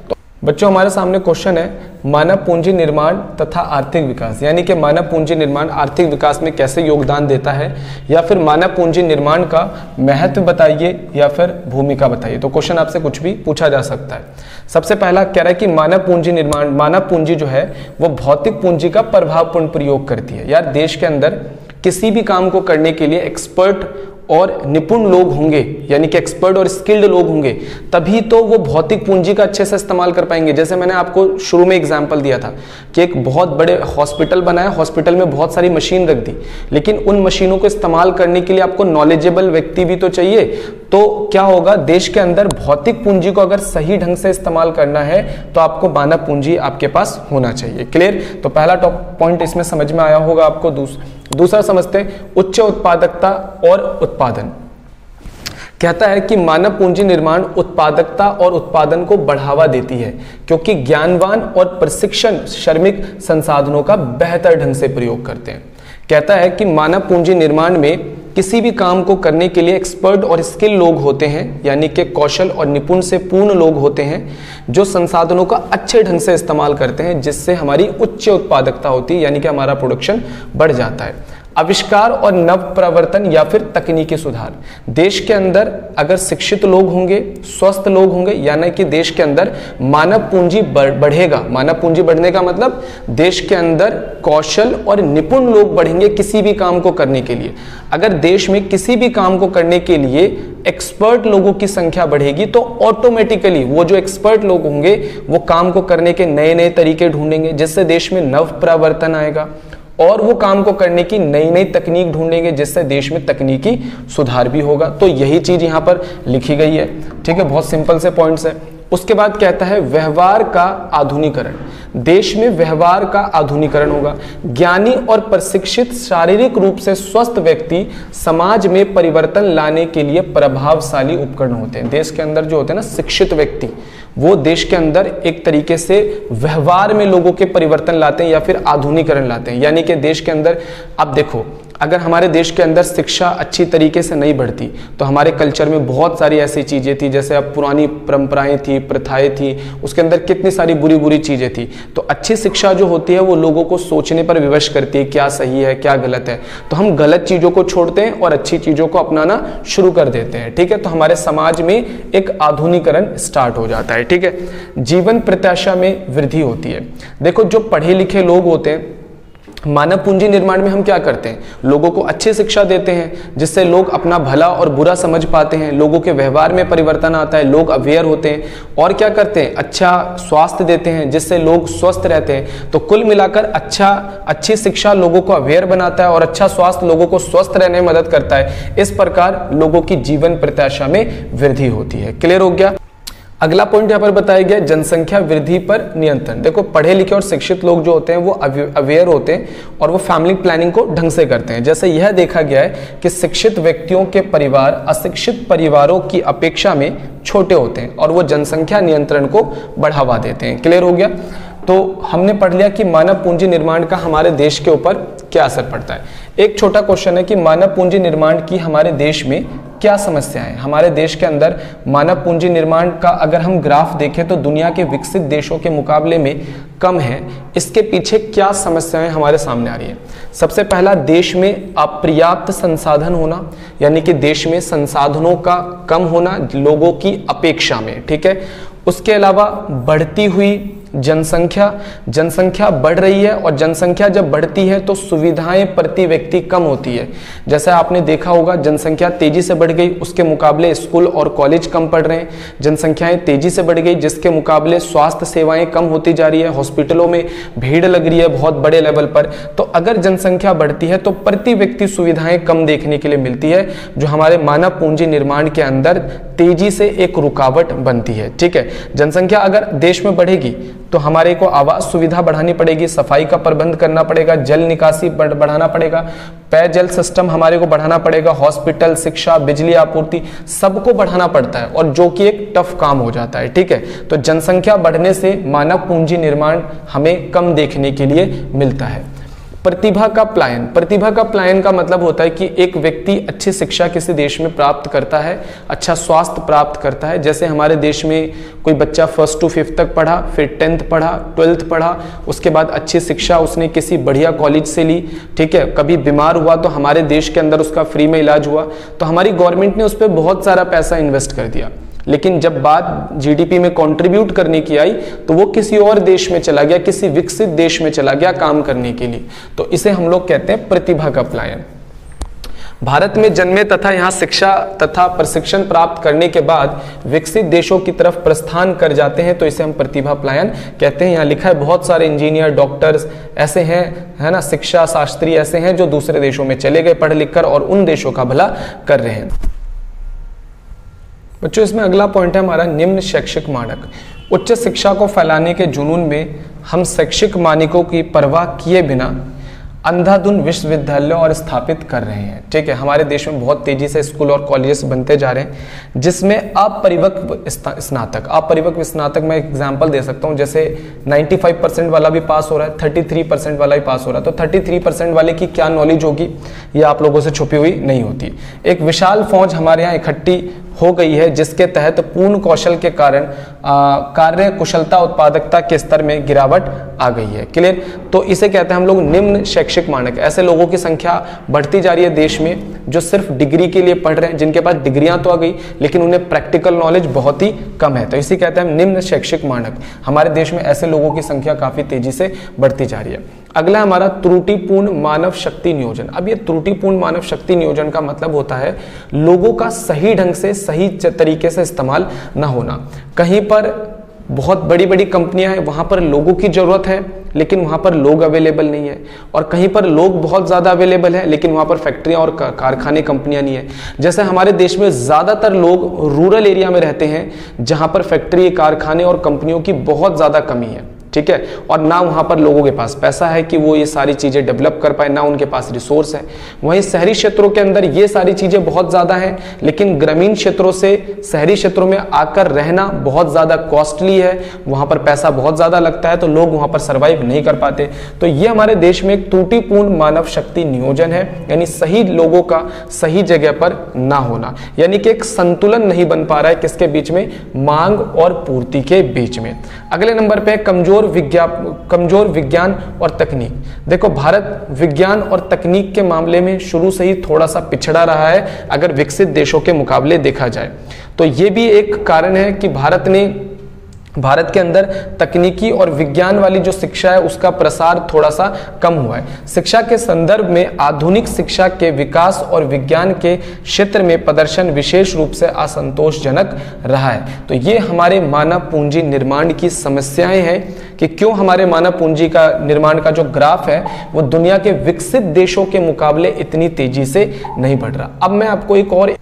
तो बच्चों हमारे सामने क्वेश्चन है, मानव पूंजी निर्माण तथा आर्थिक विकास, यानी कि मानव पूंजी निर्माण आर्थिक विकास में कैसे योगदान देता है, या फिर मानव पूंजी निर्माण का महत्व बताइए या फिर भूमिका बताइए। तो क्वेश्चन आपसे कुछ भी पूछा जा सकता है। सबसे पहला कह रहा है कि मानव पूंजी निर्माण, मानव पूंजी जो है वो भौतिक पूंजी का प्रभावपूर्ण प्रयोग करती है। यार देश के अंदर किसी भी काम को करने के लिए एक्सपर्ट और निपुण लोग होंगे, यानी कि एक्सपर्ट और स्किल्ड लोग होंगे, तभी तो वो भौतिक पूंजी का अच्छे से इस्तेमाल कर पाएंगे। जैसे मैंने आपको शुरू में एग्जांपल दिया था कि एक बहुत बड़े हॉस्पिटल बनाया, हॉस्पिटल में बहुत सारी मशीन रख दी, लेकिन उन मशीनों को इस्तेमाल करने के लिए आपको नॉलेजेबल व्यक्ति भी तो चाहिए। तो क्या होगा, देश के अंदर भौतिक पूंजी को अगर सही ढंग से इस्तेमाल करना है तो आपको मानव पूंजी आपके पास होना चाहिए। क्लियर? तो पहला टॉप पॉइंट इसमें समझ में आया होगा आपको। दूसरा समझते हैं, उच्च उत्पादकता और उत्पादन। कहता है कि मानव पूंजी निर्माण उत्पादकता और उत्पादन को बढ़ावा देती है, क्योंकि ज्ञानवान और प्रशिक्षण श्रमिक संसाधनों का बेहतर ढंग से प्रयोग करते हैं। कहता है कि मानव पूंजी निर्माण में किसी भी काम को करने के लिए एक्सपर्ट और स्किल लोग होते हैं, यानी कि कौशल और निपुण से पूर्ण लोग होते हैं, जो संसाधनों का अच्छे ढंग से इस्तेमाल करते हैं, जिससे हमारी उच्च उत्पादकता होती है, यानी कि हमारा प्रोडक्शन बढ़ जाता है। आविष्कार और नव प्रवर्तन या फिर तकनीकी सुधार। देश के अंदर अगर शिक्षित लोग होंगे, स्वस्थ लोग होंगे, यानी कि देश के अंदर मानव पूंजी बढ़ेगा। मानव पूंजी बढ़ने का मतलब देश के अंदर कौशल और निपुण लोग बढ़ेंगे किसी भी काम को करने के लिए। अगर देश में किसी भी काम को करने के लिए एक्सपर्ट लोगों की संख्या बढ़ेगी, तो ऑटोमेटिकली वो जो एक्सपर्ट लोग होंगे वो काम को करने के नए नए तरीके ढूंढेंगे, जिससे देश में नव प्रवर्तन आएगा, और वो काम को करने की नई नई तकनीक ढूंढेंगे, जिससे देश में तकनीकी सुधार भी होगा। तो यही चीज यहां पर लिखी गई है, ठीक है, बहुत सिंपल से पॉइंट्स है। उसके बाद कहता है व्यवहार का आधुनिकरण। देश में व्यवहार का आधुनिकरण होगा। ज्ञानी और प्रशिक्षित शारीरिक रूप से स्वस्थ व्यक्ति समाज में परिवर्तन लाने के लिए प्रभावशाली उपकरण होते हैं। देश के अंदर जो होते हैं ना शिक्षित व्यक्ति, वो देश के अंदर एक तरीके से व्यवहार में लोगों के परिवर्तन लाते हैं या फिर आधुनिकरण लाते हैं। यानी कि देश के अंदर आप देखो, अगर हमारे देश के अंदर शिक्षा अच्छी तरीके से नहीं बढ़ती, तो हमारे कल्चर में बहुत सारी ऐसी चीजें थी, जैसे अब पुरानी परंपराएं थी, प्रथाएं थी, उसके अंदर कितनी सारी बुरी बुरी चीजें थी। तो अच्छी शिक्षा जो होती है वो लोगों को सोचने पर विवश करती है, क्या सही है क्या गलत है। तो हम गलत चीजों को छोड़ते हैं और अच्छी चीजों को अपनाना शुरू कर देते हैं, ठीक है। तो हमारे समाज में एक आधुनिकरण स्टार्ट हो जाता है, ठीक है। जीवन प्रत्याशा में वृद्धि होती है। देखो, जो पढ़े लिखे लोग होते हैं, मानव पूंजी निर्माण में हम क्या करते हैं, लोगों को अच्छी शिक्षा देते हैं, जिससे लोग अपना भला और बुरा समझ पाते हैं, लोगों के व्यवहार में परिवर्तन आता है, लोग अवेयर होते हैं, और क्या करते हैं, अच्छा स्वास्थ्य देते हैं, जिससे लोग स्वस्थ रहते हैं। तो कुल मिलाकर अच्छी शिक्षा लोगों को अवेयर बनाता है और अच्छा स्वास्थ्य लोगों को स्वस्थ रहने में मदद करता है। इस प्रकार लोगों की जीवन प्रत्याशा में वृद्धि होती है। क्लियर हो गया? अगला पॉइंट यहाँ पर बताया गया, जनसंख्या वृद्धि पर नियंत्रण। देखो, पढ़े लिखे और शिक्षित लोग जो होते हैं वो अवेयर होते हैं और वो फैमिली प्लानिंग को ढंग से करते हैं। जैसे यह देखा गया है कि शिक्षित व्यक्तियों के परिवार अशिक्षित परिवारों की अपेक्षा में छोटे होते हैं और वो जनसंख्या नियंत्रण को बढ़ावा देते हैं। क्लियर हो गया? तो हमने पढ़ लिया कि मानव पूंजी निर्माण का हमारे देश के ऊपर क्या असर पड़ता है। एक छोटा क्वेश्चन है कि मानव पूंजी निर्माण की हमारे देश में क्या समस्याएं हमारे देश के अंदर मानव पूंजी निर्माण का अगर हम ग्राफ देखें तो दुनिया के विकसित देशों के मुकाबले में कम है, इसके पीछे क्या समस्याएं हमारे सामने आ रही है। सबसे पहला, देश में अपर्याप्त संसाधन होना, यानी कि देश में संसाधनों का कम होना लोगों की अपेक्षा में, ठीक है। उसके अलावा बढ़ती हुई जनसंख्या बढ़ रही है, और जनसंख्या जब बढ़ती है तो सुविधाएं प्रति व्यक्ति कम होती है। जैसा आपने देखा होगा, जनसंख्या तेजी से बढ़ गई, उसके मुकाबले स्कूल और कॉलेज कम पढ़ रहे हैं। जनसंख्याएं तेजी से बढ़ गई, जिसके मुकाबले स्वास्थ्य सेवाएं कम होती जा रही है, हॉस्पिटलों में भीड़ लग रही है बहुत बड़े लेवल पर। तो अगर जनसंख्या बढ़ती है तो प्रति व्यक्ति सुविधाएं कम देखने के लिए मिलती है, जो हमारे मानव पूंजी निर्माण के अंदर तेजी से एक रुकावट बनती है, ठीक है। जनसंख्या अगर देश में बढ़ेगी तो हमारे को आवास सुविधा बढ़ानी पड़ेगी, सफाई का प्रबंध करना पड़ेगा, जल निकासी बढ़ाना पड़ेगा, पेयजल सिस्टम हमारे को बढ़ाना पड़ेगा, हॉस्पिटल, शिक्षा, बिजली आपूर्ति सबको बढ़ाना पड़ता है, और जो कि एक टफ काम हो जाता है, ठीक है। तो जनसंख्या बढ़ने से मानव पूंजी निर्माण हमें कम देखने के लिए मिलता है। प्रतिभा का पलायन का मतलब होता है कि एक व्यक्ति अच्छी शिक्षा किसी देश में प्राप्त करता है, अच्छा स्वास्थ्य प्राप्त करता है। जैसे हमारे देश में कोई बच्चा 1st to 5th तक पढ़ा, फिर 10th पढ़ा, 12th पढ़ा, उसके बाद अच्छी शिक्षा उसने किसी बढ़िया कॉलेज से ली, ठीक है। कभी बीमार हुआ तो हमारे देश के अंदर उसका फ्री में इलाज हुआ, तो हमारी गवर्नमेंट ने उस पर बहुत सारा पैसा इन्वेस्ट कर दिया। लेकिन जब बात जीडीपी में कंट्रीब्यूट करने की आई तो वो किसी और देश में चला गया, किसी विकसित देश में चला गया काम करने के लिए। तो इसे हम लोग कहते हैं प्रतिभा का पलायन। भारत में जन्मे तथा यहाँ शिक्षा तथा प्रशिक्षण प्राप्त करने के बाद विकसित देशों की तरफ प्रस्थान कर जाते हैं, तो इसे हम प्रतिभा पलायन कहते हैं। यहाँ लिखा है बहुत सारे इंजीनियर, डॉक्टर्स ऐसे हैं, है ना, शिक्षा शास्त्री ऐसे हैं जो दूसरे देशों में चले गए पढ़ लिख कर और उन देशों का भला कर रहे हैं। बच्चों, इसमें अगला पॉइंट है हमारा निम्न शैक्षिक मानक। उच्च शिक्षा को फैलाने के जुनून में हम शैक्षिक मानकों की परवाह किए बिना अंधाधुंध विश्वविद्यालय और स्थापित कर रहे हैं, ठीक है। हमारे देश में बहुत तेजी से स्कूल और कॉलेजेस बनते जा रहे हैं, जिसमें अपरिपक्व स्नातक मैं एग्जांपल दे सकता हूं। जैसे 95% वाला भी पास हो रहा है, 33% वाला भी पास हो रहा है। तो 33% वाले की क्या नॉलेज होगी, ये आप लोगों से छुपी हुई नहीं होती। एक विशाल फौज हमारे यहाँ इकट्ठी हो गई है, जिसके तहत पूर्ण कौशल के कारण कार्य कुशलता उत्पादकता के स्तर में गिरावट आ गई है। क्लियर। तो इसे कहते हैं हम लोग निम्न शैक्षिक मानक। ऐसे लोगों की संख्या बढ़ती जा रही है देश में जो सिर्फ डिग्री के लिए पढ़ रहे हैं, जिनके पास डिग्रियां तो आ गई लेकिन उन्हें प्रैक्टिकल नॉलेज बहुत ही कम है, तो इसे कहते हैं निम्न शैक्षिक मानक। हमारे देश में ऐसे लोगों की संख्या काफी तेजी से बढ़ती जा रही है। अगला हमारा त्रुटिपूर्ण मानव शक्ति नियोजन। अब ये त्रुटिपूर्ण मानव शक्ति नियोजन का मतलब होता है लोगों का सही ढंग से सही तरीके से इस्तेमाल न होना। कहीं पर बहुत बड़ी बड़ी कंपनियां हैं, वहां पर लोगों की जरूरत है लेकिन वहां पर लोग अवेलेबल नहीं है, और कहीं पर लोग बहुत ज्यादा अवेलेबल है लेकिन वहां पर फैक्ट्रियां और कारखाने कंपनियां नहीं है। जैसे हमारे देश में ज्यादातर लोग रूरल एरिया में रहते हैं जहां पर फैक्ट्री, कारखाने और कंपनियों की बहुत ज्यादा कमी है, ठीक है, और ना वहां पर लोगों के पास पैसा है कि वो ये सारी चीजें डेवलप कर पाए, ना उनके पास रिसोर्स है। वहीं शहरी क्षेत्रों के अंदर ये सारी चीजें बहुत ज्यादा हैं, लेकिन ग्रामीण क्षेत्रों से शहरी क्षेत्रों में आकर रहना बहुत ज्यादा कॉस्टली है, वहां पर पैसा बहुत ज्यादा लगता है, तो लोग वहां पर सर्वाइव नहीं कर पाते। तो ये हमारे देश में एक त्रुटिपूर्ण मानव शक्ति नियोजन है, यानी सही लोगों का सही जगह पर ना होना, यानी कि एक संतुलन नहीं बन पा रहा है किसके बीच में, मांग और पूर्ति के बीच में। अगले नंबर पे कमजोर विज्ञान और तकनीक। देखो, भारत विज्ञान और तकनीक के मामले में शुरू से ही थोड़ा सा पिछड़ा रहा है अगर विकसित देशों के मुकाबले देखा जाए। तो ये भी एक कारण है कि भारत के अंदर तकनीकी और विज्ञान वाली जो शिक्षा है उसका प्रसार थोड़ा सा कम हुआ है। शिक्षा के संदर्भ में आधुनिक शिक्षा के विकास और विज्ञान के क्षेत्र में प्रदर्शन विशेष रूप से असंतोषजनक रहा है। तो ये हमारे मानव पूंजी निर्माण की समस्याएं हैं कि क्यों हमारे मानव पूंजी का निर्माण का जो ग्राफ है वो दुनिया के विकसित देशों के मुकाबले इतनी तेजी से नहीं बढ़ रहा। अब मैं आपको एक और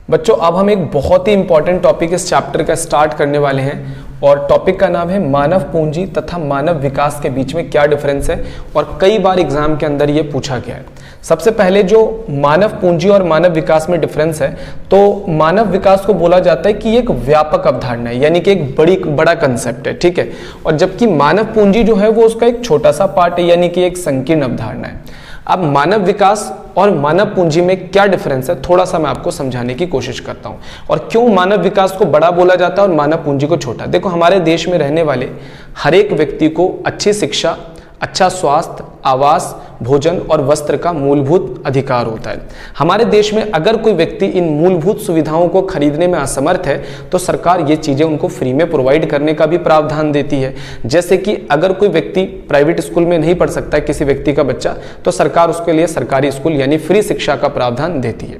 बच्चों, अब हम एक बहुत ही इंपॉर्टेंट टॉपिक इस चैप्टर का स्टार्ट करने वाले हैं, और टॉपिक का नाम है मानव पूंजी तथा मानव विकास के बीच में क्या डिफरेंस है, और कई बार एग्जाम के अंदर ये पूछा गया है। सबसे पहले जो मानव पूंजी और मानव विकास में डिफरेंस है, तो मानव विकास को बोला जाता है कि एक व्यापक अवधारणा है, यानी कि एक बड़ा कंसेप्ट है, ठीक है, और जबकि मानव पूंजी जो है वो उसका एक छोटा सा पार्ट है, यानी कि एक संकीर्ण अवधारणा है। अब मानव विकास और मानव पूंजी में क्या डिफरेंस है, थोड़ा सा मैं आपको समझाने की कोशिश करता हूं, और क्यों मानव विकास को बड़ा बोला जाता है और मानव पूंजी को छोटा। देखो, हमारे देश में रहने वाले हर एक व्यक्ति को अच्छी शिक्षा, अच्छा स्वास्थ्य, आवास, भोजन और वस्त्र का मूलभूत अधिकार होता है। हमारे देश में अगर कोई व्यक्ति इन मूलभूत सुविधाओं को खरीदने में असमर्थ है तो सरकार ये चीजें उनको फ्री में प्रोवाइड करने का भी प्रावधान देती है। जैसे कि अगर कोई व्यक्ति प्राइवेट स्कूल में नहीं पढ़ सकता है, किसी व्यक्ति का बच्चा, तो सरकार उसके लिए सरकारी स्कूल यानी फ्री शिक्षा का प्रावधान देती है।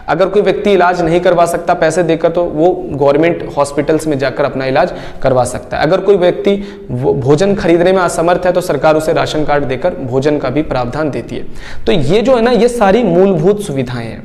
अगर कोई व्यक्ति इलाज नहीं करवा सकता पैसे देकर, तो वो गवर्नमेंट हॉस्पिटल्स में जाकर अपना इलाज करवा सकता है। अगर कोई व्यक्ति भोजन खरीदने में असमर्थ है तो सरकार उसे राशन कार्ड देकर भोजन का भी प्रावधान देती है। तो ये जो है ना, ये सारी मूलभूत सुविधाएं हैं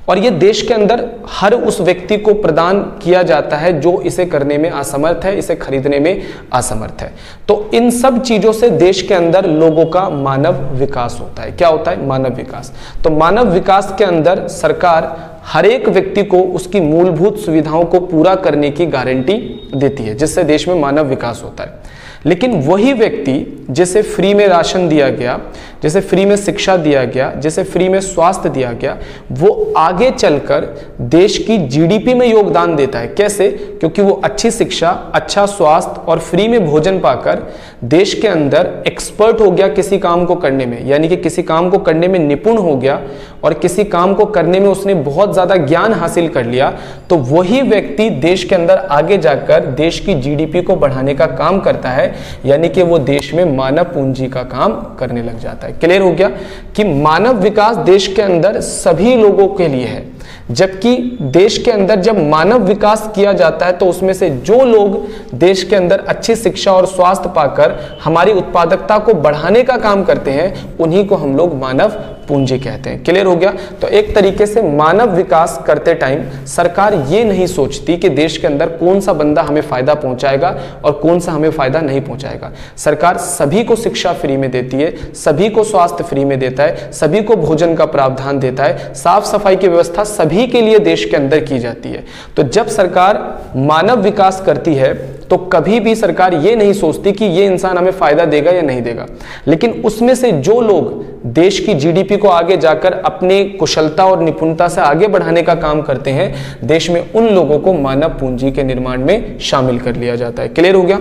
और ये देश के अंदर हर उस व्यक्ति को प्रदान किया जाता है जो इसे करने में असमर्थ है, इसे खरीदने में असमर्थ है। तो इन सब चीजों से देश के अंदर लोगों का मानव विकास होता है। क्या होता है? मानव विकास। तो मानव विकास के अंदर सरकार हर एक व्यक्ति को उसकी मूलभूत सुविधाओं को पूरा करने की गारंटी देती है, जिससे देश में मानव विकास होता है। लेकिन वही व्यक्ति जिसे फ्री में राशन दिया गया, जिसे फ्री में शिक्षा दिया गया, जिसे फ्री में स्वास्थ्य दिया गया, वो आगे चलकर देश की जीडीपी में योगदान देता है। कैसे? क्योंकि वो अच्छी शिक्षा, अच्छा स्वास्थ्य और फ्री में भोजन पाकर देश के अंदर एक्सपर्ट हो गया किसी काम को करने में, यानी कि किसी काम को करने में निपुण हो गया और किसी काम को करने में उसने बहुत ज्यादा ज्ञान हासिल कर लिया, तो वही व्यक्ति देश के अंदर आगे जाकर देश की जीडीपी को बढ़ाने का काम करता है, यानी कि वो देश में मानव पूंजी का काम करने लग जाता है। क्लियर हो गया कि मानव विकास देश के अंदर सभी लोगों के लिए है, जबकि देश के अंदर जब मानव विकास किया जाता है तो उसमें से जो लोग देश के अंदर अच्छी शिक्षा और स्वास्थ्य पाकर हमारी उत्पादकता को बढ़ाने का काम करते हैं, उन्हीं को हम लोग मानव पूंजी कहते हैं। क्लियर हो गया? तो एक तरीके से मानव विकास करते टाइम सरकार ये नहीं सोचती कि देश के अंदर कौन सा बंदा हमें फायदा पहुंचाएगा और कौन सा हमें फायदा नहीं पहुंचाएगा। सरकार सभी को शिक्षा फ्री में देती है, सभी को स्वास्थ्य फ्री में देता है, सभी को भोजन का प्रावधान देता है, साफ सफाई की व्यवस्था सभी के लिए देश के अंदर की जाती है। तो जब सरकार मानव विकास करती है तो कभी भी सरकार ये नहीं सोचती कि ये इंसान हमें फायदा देगा या नहीं देगा, लेकिन उसमें से जो लोग देश की जीडीपी को आगे जाकर अपने कुशलता और निपुणता से आगे बढ़ाने का काम करते हैं, देश में उन लोगों को मानव पूंजी के निर्माण में शामिल कर लिया जाता है। क्लियर हो गया?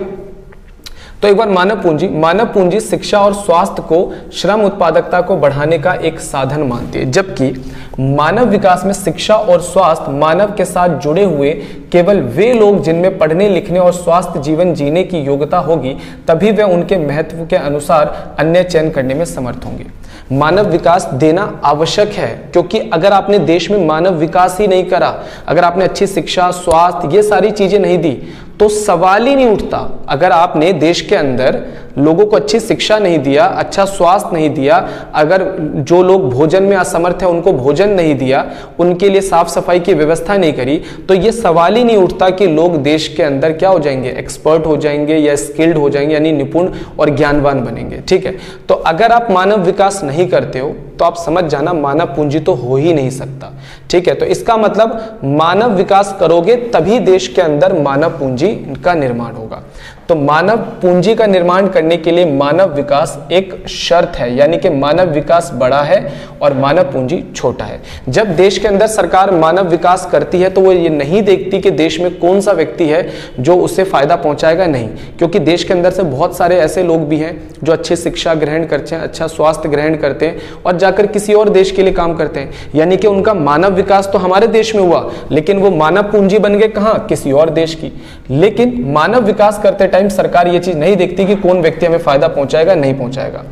तो एक बार मानव पूंजी शिक्षा और स्वास्थ्य को श्रम उत्पादकता को बढ़ाने का एक साधन मानती है, जबकि मानव विकास में शिक्षा और स्वास्थ्य मानव के साथ जुड़े हुए केवल वे लोग जिनमें पढ़ने लिखने और स्वास्थ्य जीवन जीने की योग्यता होगी, तभी वे उनके महत्व के अनुसार अन्य चयन करने में समर्थ होंगे। मानव विकास देना आवश्यक है, क्योंकि अगर आपने देश में मानव विकास ही नहीं करा, अगर आपने अच्छी शिक्षा, स्वास्थ्य, ये सारी चीजें नहीं दी, तो सवाल ही नहीं उठता। अगर आपने देश के अंदर लोगों को अच्छी शिक्षा नहीं दिया, अच्छा स्वास्थ्य नहीं दिया, अगर जो लोग भोजन में असमर्थ है उनको भोजन नहीं दिया, उनके लिए साफ सफाई की व्यवस्था नहीं करी, तो ये सवाल ही नहीं उठता कि लोग देश के अंदर क्या हो जाएंगे, एक्सपर्ट हो जाएंगे या स्किल्ड हो जाएंगे, यानी निपुण और ज्ञानवान बनेंगे। ठीक है? तो अगर आप मानव विकास नहीं करते हो तो आप समझ जाना मानव पूंजी तो हो ही नहीं सकता। ठीक है? तो इसका मतलब मानव विकास करोगे तभी देश के अंदर मानव पूंजी का निर्माण होगा। तो मानव पूंजी का निर्माण करने के लिए मानव विकास एक शर्त है, यानी कि मानव विकास बड़ा है और मानव पूंजी छोटा है। जब देश के अंदर सरकार मानव विकास करती है तो वो ये नहीं देखती कि देश में कौन सा व्यक्ति है जो उससे फायदा पहुंचाएगा, नहीं, क्योंकि देश के अंदर से बहुत सारे ऐसे लोग भी हैं जो अच्छी शिक्षा ग्रहण करते हैं, अच्छा स्वास्थ्य ग्रहण करते हैं और जाकर किसी और देश के लिए काम करते हैं, यानी कि उनका मानव विकास तो हमारे देश में हुआ, लेकिन वो मानव पूंजी बन गए कहां? किसी और देश की। लेकिन मानव विकास करते टाइम सरकार ये चीज नहीं देखती कि कौन व्यक्ति हमें फायदा पहुंचाएगा, नहीं पहुंचाएगा।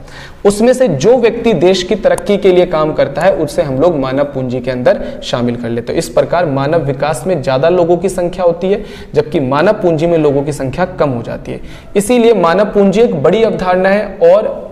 उसमें से जो व्यक्ति देश की तरक्की के लिए काम करता है उससे हम लोग मानव पूंजी के अंदर शामिल कर लेते हैं। इस प्रकार मानव विकास में ज्यादा लोगों की संख्या होती है, जबकि मानव पूंजी में लोगों की संख्या कम हो जाती है। इसीलिए मानव पूंजी एक बड़ी अवधारणा है और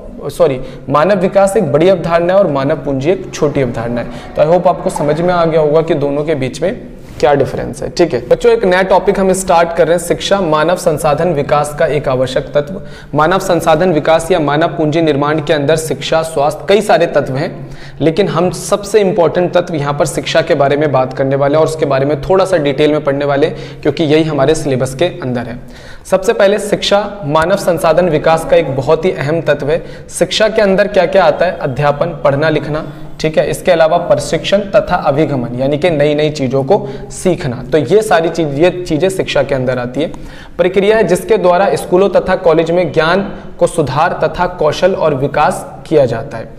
मानव विकास एक बड़ी अवधारणा है और मानव पूंजी एक छोटी अवधारणा है। तो आई होप आपको समझ में आ गया होगा कि दोनों के बीच में क्या डिफरेंस है। ठीक है बच्चों, एक नया टॉपिक हम स्टार्ट कर रहे हैं, शिक्षा मानव संसाधन विकास का एक आवश्यक तत्व। मानव संसाधन विकास या मानव पूंजी निर्माण के अंदर शिक्षा, स्वास्थ्य, कई सारे तत्व हैं, लेकिन हम सबसे इंपॉर्टेंट तत्व यहाँ पर शिक्षा के बारे में बात करने वाले हैं और उसके बारे में थोड़ा सा डिटेल में पढ़ने वाले, क्योंकि यही हमारे सिलेबस के अंदर है। सबसे पहले शिक्षा मानव संसाधन विकास का एक बहुत ही अहम तत्व है। शिक्षा के अंदर क्या क्या आता है? अध्यापन, पढ़ना लिखना, ठीक है, इसके अलावा प्रशिक्षण तथा अभिगमन, यानी कि नई नई चीजों को सीखना। तो ये सारी चीजें शिक्षा के अंदर आती है। प्रक्रिया है जिसके द्वारा स्कूलों तथा कॉलेज में ज्ञान को सुधार तथा कौशल और विकास किया जाता है।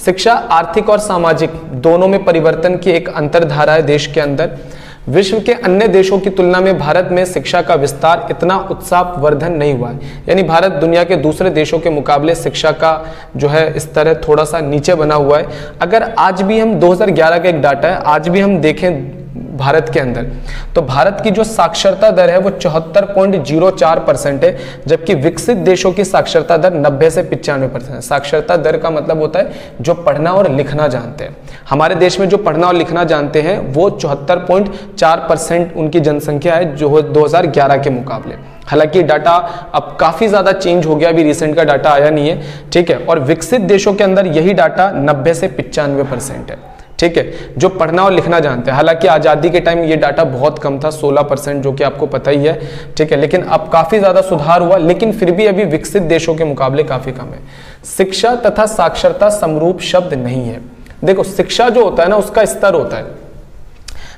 शिक्षा आर्थिक और सामाजिक दोनों में परिवर्तन की एक अंतरधारा है देश के अंदर। विश्व के अन्य देशों की तुलना में भारत में शिक्षा का विस्तार इतना उत्साहवर्धन नहीं हुआ है, यानी भारत दुनिया के दूसरे देशों के मुकाबले शिक्षा का जो है स्तर है थोड़ा सा नीचे बना हुआ है। अगर आज भी हम 2011 का एक डाटा है, आज भी हम देखें भारत के अंदर, तो भारत की जो साक्षरता दर है वो 74.04% है, जबकि विकसित देशों की साक्षरता दर 90 से 95% है। साक्षरता दर का मतलब होता है जो पढ़ना और लिखना जानते हैं। हमारे देश में जो पढ़ना और लिखना जानते हैं वो 74.4% उनकी जनसंख्या है जो 2011 के मुकाबले। हालांकि डाटा अब काफी ज्यादा चेंज हो गया, अभी रिसेंट का डाटा आया नहीं है, ठीक है। और विकसित देशों के अंदर यही डाटा 90 से 95% है, ठीक है, जो पढ़ना और लिखना जानते हैं। हालांकि आजादी के टाइम ये डाटा बहुत कम था, 16%, जो कि आपको पता ही है, ठीक है, लेकिन अब काफी ज्यादा सुधार हुआ, लेकिन फिर भी अभी विकसित देशों के मुकाबले काफी कम है। शिक्षा तथा साक्षरता समरूप शब्द नहीं है। देखो शिक्षा जो होता है ना उसका स्तर होता है,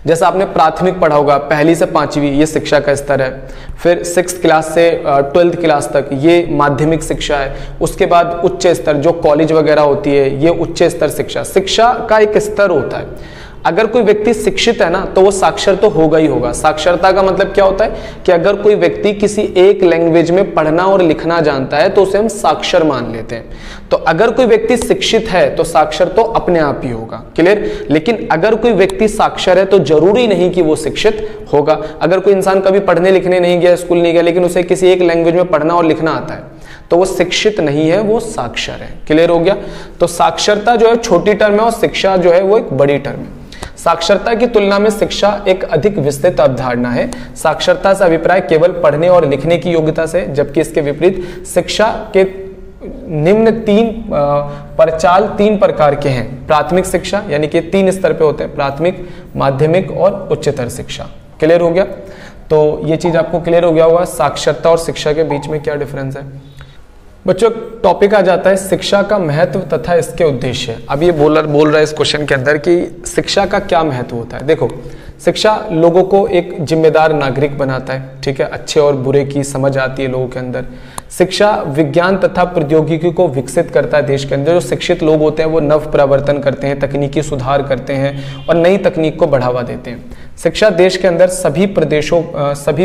जैसा आपने प्राथमिक पढ़ा होगा, 1ली से 5वीं ये शिक्षा का स्तर है, फिर 6th क्लास से 12th क्लास तक ये माध्यमिक शिक्षा है, उसके बाद उच्च स्तर जो कॉलेज वगैरह होती है ये उच्च स्तर शिक्षा। शिक्षा का एक स्तर होता है। अगर कोई व्यक्ति शिक्षित है ना तो वो साक्षर तो होगा ही होगा। साक्षरता का मतलब क्या होता है कि अगर कोई व्यक्ति किसी एक लैंग्वेज में पढ़ना और लिखना जानता है तो उसे हम साक्षर मान लेते हैं। तो अगर कोई व्यक्ति शिक्षित है तो साक्षर तो अपने आप ही होगा, क्लियर। लेकिन अगर कोई व्यक्ति साक्षर है तो जरूरी नहीं कि वो शिक्षित होगा। अगर कोई इंसान कभी पढ़ने लिखने नहीं गया, स्कूल नहीं गया, लेकिन उसे किसी एक लैंग्वेज में पढ़ना और लिखना आता है तो वो शिक्षित नहीं है, वो साक्षर है। क्लियर हो गया। तो साक्षरता जो है छोटी टर्म है और शिक्षा जो है वो एक बड़ी टर्म है। साक्षरता की तुलना में शिक्षा एक अधिक विस्तृत अवधारणा है। साक्षरता से अभिप्राय केवल पढ़ने और लिखने की योग्यता से, जबकि इसके विपरीत शिक्षा के निम्न तीन प्रकार के हैं। प्राथमिक शिक्षा यानी कि 3 स्तर पे होते हैं, प्राथमिक, माध्यमिक और उच्चतर शिक्षा। क्लियर हो गया। तो ये चीज आपको क्लियर हो गया होगा साक्षरता और शिक्षा के बीच में क्या डिफरेंस है। बच्चों टॉपिक आ जाता है शिक्षा का महत्व तथा इसके उद्देश्य। अब ये बोल रहा है इस क्वेश्चन के अंदर कि शिक्षा का क्या महत्व होता है। देखो शिक्षा लोगों को एक जिम्मेदार नागरिक बनाता है, ठीक है, अच्छे और बुरे की समझ आती है लोगों के अंदर। शिक्षा विज्ञान तथा प्रौद्योगिकी को विकसित करता है देश के अंदर। जो शिक्षित लोग होते हैं वो नव प्रवर्तन करते हैं, तकनीकी सुधार करते हैं और नई तकनीक को बढ़ावा देते हैं। शिक्षा देश के अंदर सभी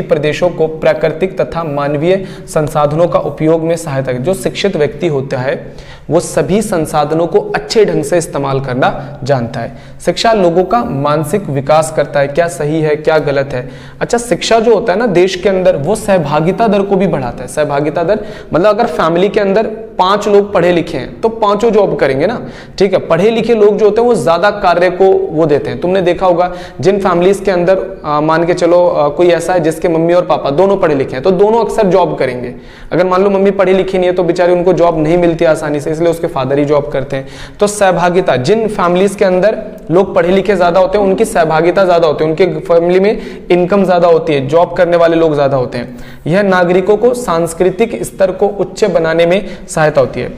प्रदेशों को प्राकृतिक तथा मानवीय संसाधनों का उपयोग में सहायता करती है। जो शिक्षित व्यक्ति होता है वो सभी संसाधनों को अच्छे ढंग से इस्तेमाल करना जानता है। शिक्षा लोगों का मानसिक विकास करता है, क्या सही है क्या गलत है। अच्छा, शिक्षा जो होता है ना देश के अंदर वो सहभागिता दर को भी बढ़ाता है। सहभागिता दर मतलब अगर फैमिली के अंदर 5 लोग पढ़े लिखे हैं तो 5 जॉब करेंगे ना, ठीक है। पढ़े लिखे लोग जो होते हैं वो ज्यादा कार्य को वो देते हैं। तुमने देखा होगा जिन फैमिलीज के अंदर मान के चलो कोई ऐसा है जिसके मम्मी और पापा दोनों पढ़े लिखे हैं तो दोनों अक्सर जॉब करेंगे। अगर मान लो मम्मी पढ़ी लिखी नहीं है तो बेचारी उनको जॉब नहीं मिलती आसानी से, इसलिए उसके फादर ही जॉब करते हैं। तो सहभागिता, जिन फैमिलीज के अंदर लोग पढ़े लिखे ज्यादा होते हैं उनकी सहभागिता ज्यादा होती है, उनके फैमिली में इनकम ज्यादा होती है, जॉब करने वाले लोग ज्यादा होते हैं। यह नागरिकों को सांस्कृतिक स्तर को उच्च बनाने में सहायता होती है।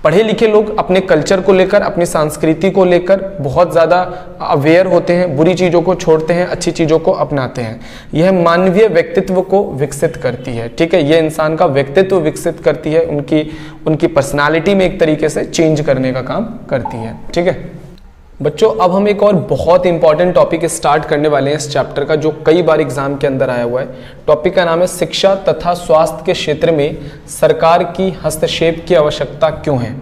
पढ़े लिखे लोग अपने कल्चर को लेकर, अपनी संस्कृति को लेकर बहुत ज़्यादा अवेयर होते हैं, बुरी चीज़ों को छोड़ते हैं, अच्छी चीज़ों को अपनाते हैं। यह मानवीय व्यक्तित्व को विकसित करती है, ठीक है। यह इंसान का व्यक्तित्व विकसित करती है, उनकी पर्सनालिटी में एक तरीके से चेंज करने का काम करती है, ठीक है। बच्चों अब हम एक और बहुत इंपॉर्टेंट टॉपिक स्टार्ट करने वाले हैं इस चैप्टर का, जो कई बार एग्जाम के अंदर आया हुआ है। टॉपिक का नाम है शिक्षा तथा स्वास्थ्य के क्षेत्र में सरकार की हस्तक्षेप की आवश्यकता क्यों है।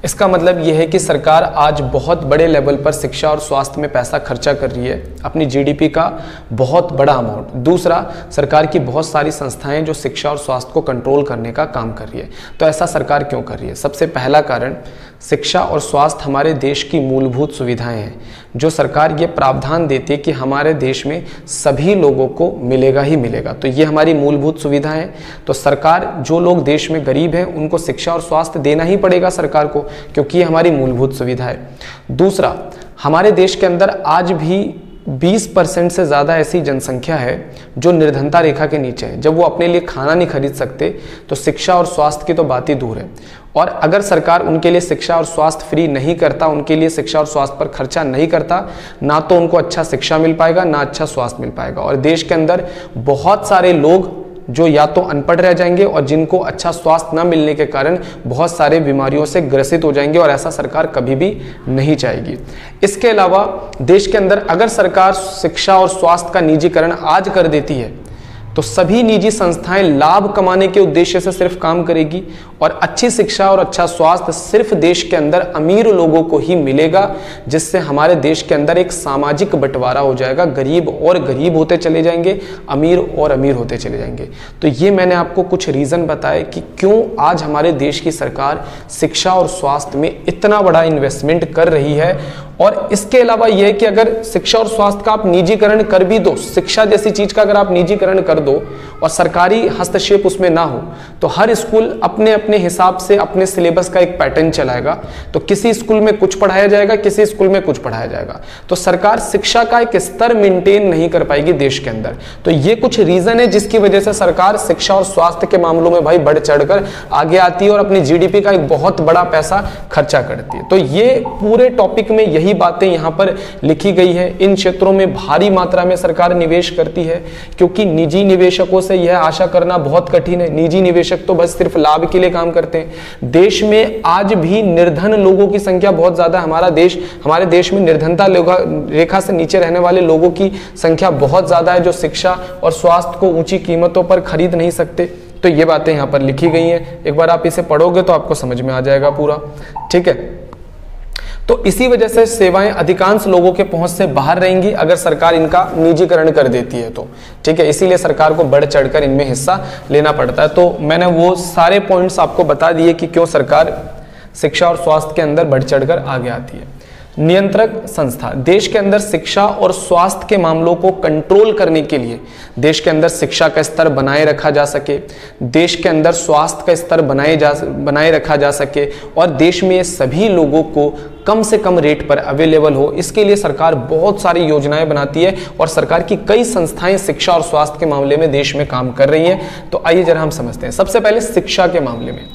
इसका मतलब यह है कि सरकार आज बहुत बड़े लेवल पर शिक्षा और स्वास्थ्य में पैसा खर्चा कर रही है, अपनी जीडीपी का बहुत बड़ा अमाउंट। दूसरा, सरकार की बहुत सारी संस्थाएं जो शिक्षा और स्वास्थ्य को कंट्रोल करने का काम कर रही है। तो ऐसा सरकार क्यों कर रही है? सबसे पहला कारण, शिक्षा और स्वास्थ्य हमारे देश की मूलभूत सुविधाएं हैं जो सरकार ये प्रावधान देती है कि हमारे देश में सभी लोगों को मिलेगा ही मिलेगा। तो ये हमारी मूलभूत सुविधाएं हैं। तो सरकार, जो लोग देश में गरीब हैं उनको शिक्षा और स्वास्थ्य देना ही पड़ेगा सरकार को, क्योंकि ये हमारी मूलभूत सुविधा है। दूसरा, हमारे देश के अंदर आज भी 20% से ज़्यादा ऐसी जनसंख्या है जो निर्धनता रेखा के नीचे है। जब वो अपने लिए खाना नहीं खरीद सकते तो शिक्षा और स्वास्थ्य की तो बात ही दूर है। और अगर सरकार उनके लिए शिक्षा और स्वास्थ्य फ्री नहीं करता, उनके लिए शिक्षा और स्वास्थ्य पर खर्चा नहीं करता, ना तो उनको अच्छा शिक्षा मिल पाएगा, ना अच्छा स्वास्थ्य मिल पाएगा। और देश के अंदर बहुत सारे लोग जो या तो अनपढ़ रह जाएंगे और जिनको अच्छा स्वास्थ्य न मिलने के कारण बहुत सारे बीमारियों से ग्रसित हो जाएंगे, और ऐसा सरकार कभी भी नहीं चाहेगी। इसके अलावा देश के अंदर अगर सरकार शिक्षा और स्वास्थ्य का निजीकरण आज कर देती है तो सभी निजी संस्थाएं लाभ कमाने के उद्देश्य से सिर्फ काम करेगी, और अच्छी शिक्षा और अच्छा स्वास्थ्य सिर्फ देश के अंदर अमीर लोगों को ही मिलेगा, जिससे हमारे देश के अंदर एक सामाजिक बंटवारा हो जाएगा। गरीब और गरीब होते चले जाएंगे, अमीर और अमीर होते चले जाएंगे। तो ये मैंने आपको कुछ रीज़न बताए कि क्यों आज हमारे देश की सरकार शिक्षा और स्वास्थ्य में इतना बड़ा इन्वेस्टमेंट कर रही है। और इसके अलावा यह कि अगर शिक्षा और स्वास्थ्य का आप निजीकरण कर भी दो, शिक्षा जैसी चीज का अगर आप निजीकरण कर दो और सरकारी हस्तक्षेप उसमें ना हो, तो हर स्कूल अपने अपने हिसाब से अपने सिलेबस का एक पैटर्न चलाएगा। तो किसी स्कूल में कुछ पढ़ाया जाएगा, किसी स्कूल में कुछ पढ़ाया जाएगा। तो सरकार शिक्षा का एक स्तर मेंटेन नहीं कर पाएगी देश के अंदर। तो ये कुछ रीजन है जिसकी वजह से सरकार शिक्षा और स्वास्थ्य के मामलों में भाई बढ़ चढ़कर आगे आती है और अपनी जीडीपी का एक बहुत बड़ा पैसा खर्चा करती है। तो ये पूरे टॉपिक में यही बातें यहां पर लिखी गई है। इन क्षेत्रों में भारी मात्रा में सरकार निवेश करती है, क्योंकि निजी निवेशकों से यह आशा करना बहुत कठिन है। निजी निवेशक तो बस सिर्फ लाभ के लिए काम करते हैं। देश में आज भी निर्धन लोगों की संख्या बहुत ज्यादा है। हमारे देश में निर्धनता रेखा से नीचे रहने वाले लोगों की संख्या बहुत ज्यादा है, जो शिक्षा और स्वास्थ्य को ऊंची कीमतों पर खरीद नहीं सकते। तो ये बातें यहां पर लिखी गई हैं। एक बार आप इसे पढ़ोगे तो आपको समझ में आ जाएगा पूरा, ठीक है। तो इसी वजह से सेवाएं अधिकांश लोगों के पहुंच से बाहर रहेंगी अगर सरकार इनका निजीकरण कर देती है तो, ठीक है। इसीलिए सरकार को बढ़ चढ़कर इनमें हिस्सा लेना पड़ता है। तो मैंने वो सारे पॉइंट्स आपको बता दिए कि क्यों सरकार शिक्षा और स्वास्थ्य के अंदर बढ़ चढ़कर आगे आती है। नियंत्रक संस्था, देश के अंदर शिक्षा और स्वास्थ्य के मामलों को कंट्रोल करने के लिए देश के अंदर शिक्षा का स्तर बनाए रखा जा सके, देश के अंदर स्वास्थ्य का स्तर बनाए रखा जा सके, और देश में सभी लोगों को कम से कम रेट पर अवेलेबल हो, इसके लिए सरकार बहुत सारी योजनाएं बनाती है। और सरकार की कई संस्थाएं शिक्षा और स्वास्थ्य के मामले में देश में काम कर रही हैं। तो आइए जरा हम समझते हैं। सबसे पहले शिक्षा के मामले में,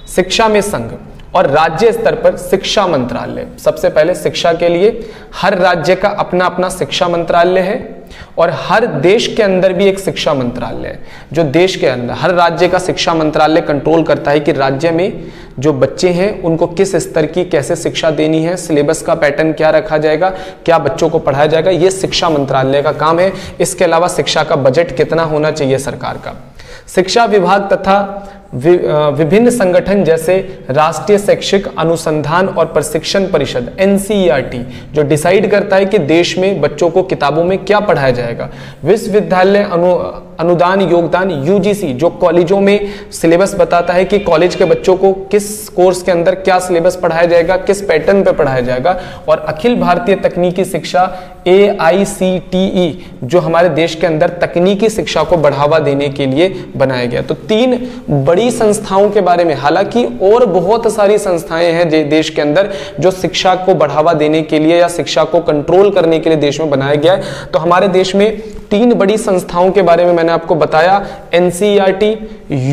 शिक्षा में संघ और राज्य स्तर पर शिक्षा मंत्रालय। सबसे पहले शिक्षा के लिए हर राज्य का अपना अपना शिक्षा मंत्रालय है, और हर देश के अंदर भी एक शिक्षा मंत्रालय है, जो देश के अंदर हर राज्य का शिक्षा मंत्रालय कंट्रोल करता है कि राज्य में जो बच्चे हैं उनको किस स्तर की कैसे शिक्षा देनी है, सिलेबस का पैटर्न क्या रखा जाएगा, क्या बच्चों को पढ़ाया जाएगा, ये शिक्षा मंत्रालय का काम है। इसके अलावा शिक्षा का बजट कितना होना चाहिए सरकार का। शिक्षा विभाग तथा विभिन्न संगठन जैसे राष्ट्रीय शैक्षिक अनुसंधान और प्रशिक्षण परिषद NCERT जो डिसाइड करता है कि देश में बच्चों को किताबों में क्या पढ़ाया जाएगा। विश्वविद्यालय अनुदान योगदान UGC जो कॉलेजों में सिलेबस बताता है कि कॉलेज के बच्चों को किस कोर्स के अंदर क्या सिलेबस पढ़ाया जाएगा, किस पैटर्न पे पढ़ाया जाएगा। और अखिल भारतीय तकनीकी शिक्षा AICTE जो हमारे देश के अंदर तकनीकी शिक्षा को बढ़ावा देने के लिए बनाया गया। तो तीन बड़ी संस्थाओं के बारे में, हालांकि और बहुत सारी संस्थाएं हैं देश के अंदर जो शिक्षा को बढ़ावा देने के लिए या शिक्षा को कंट्रोल करने के लिए देश में बनाया गया है। तो हमारे देश में तीन बड़ी संस्थाओं के बारे में मैंने आपको बताया। NCERT,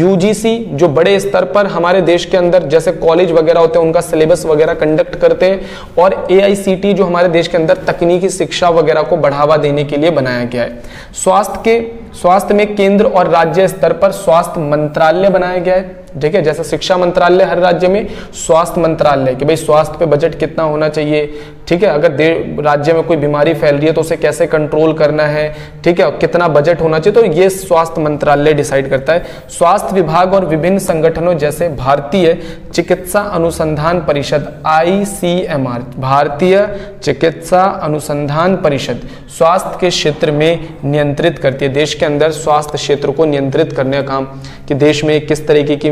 UGC जो बड़े स्तर पर हमारे देश के अंदर जैसे कॉलेज वगैरह होते हैं उनका सिलेबस वगैरह कंडक्ट करते हैं, और AICTE जो हमारे देश के अंदर तकनीकी शिक्षा वगैरह को बढ़ावा देने के लिए बनाया गया है। स्वास्थ्य में केंद्र और राज्य स्तर पर स्वास्थ्य मंत्रालय बनाया गया है, ठीक है। जैसे शिक्षा मंत्रालय हर राज्य में, स्वास्थ्य मंत्रालय कि भाई स्वास्थ्य पे बजट कितना होना चाहिए, ठीक है। अगर राज्य में कोई बीमारी फैल रही है तो उसे कैसे कंट्रोल करना है, ठीक है, कितना बजट होना चाहिए, तो ये स्वास्थ्य मंत्रालय डिसाइड करता है। स्वास्थ्य विभाग और विभिन्न संगठनों जैसे भारतीय चिकित्सा अनुसंधान परिषद ICMR, भारतीय चिकित्सा अनुसंधान परिषद स्वास्थ्य के क्षेत्र में नियंत्रित करती है। देश के अंदर स्वास्थ्य क्षेत्र को नियंत्रित करने का काम कि देश में किस तरीके की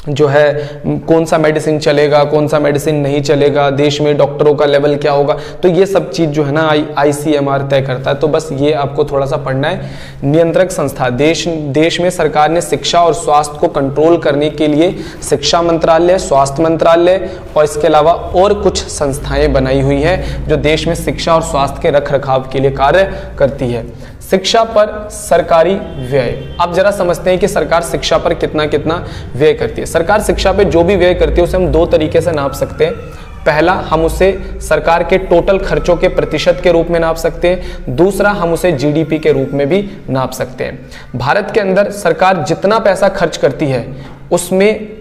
जो है कौन सा मेडिसिन चलेगा, कौन सा मेडिसिन नहीं चलेगा, देश में डॉक्टरों का लेवल क्या होगा, तो ये सब चीज़ जो है ना ICMR तय करता है। तो बस ये आपको थोड़ा सा पढ़ना है। नियंत्रक संस्था, देश में सरकार ने शिक्षा और स्वास्थ्य को कंट्रोल करने के लिए शिक्षा मंत्रालय, स्वास्थ्य मंत्रालय और इसके अलावा और कुछ संस्थाएं बनाई हुई हैं जो देश में शिक्षा और स्वास्थ्य के रख रखाव के लिए कार्य करती है। शिक्षा पर सरकारी व्यय, आप जरा समझते हैं कि सरकार शिक्षा पर कितना कितना व्यय करती है। सरकार शिक्षा पे जो भी व्यय करती है उसे हम दो तरीके से नाप सकते हैं। पहला, हम उसे सरकार के टोटल खर्चों के प्रतिशत के रूप में नाप सकते हैं। दूसरा, हम उसे GDP के रूप में भी नाप सकते हैं। भारत के अंदर सरकार जितना पैसा खर्च करती है उसमें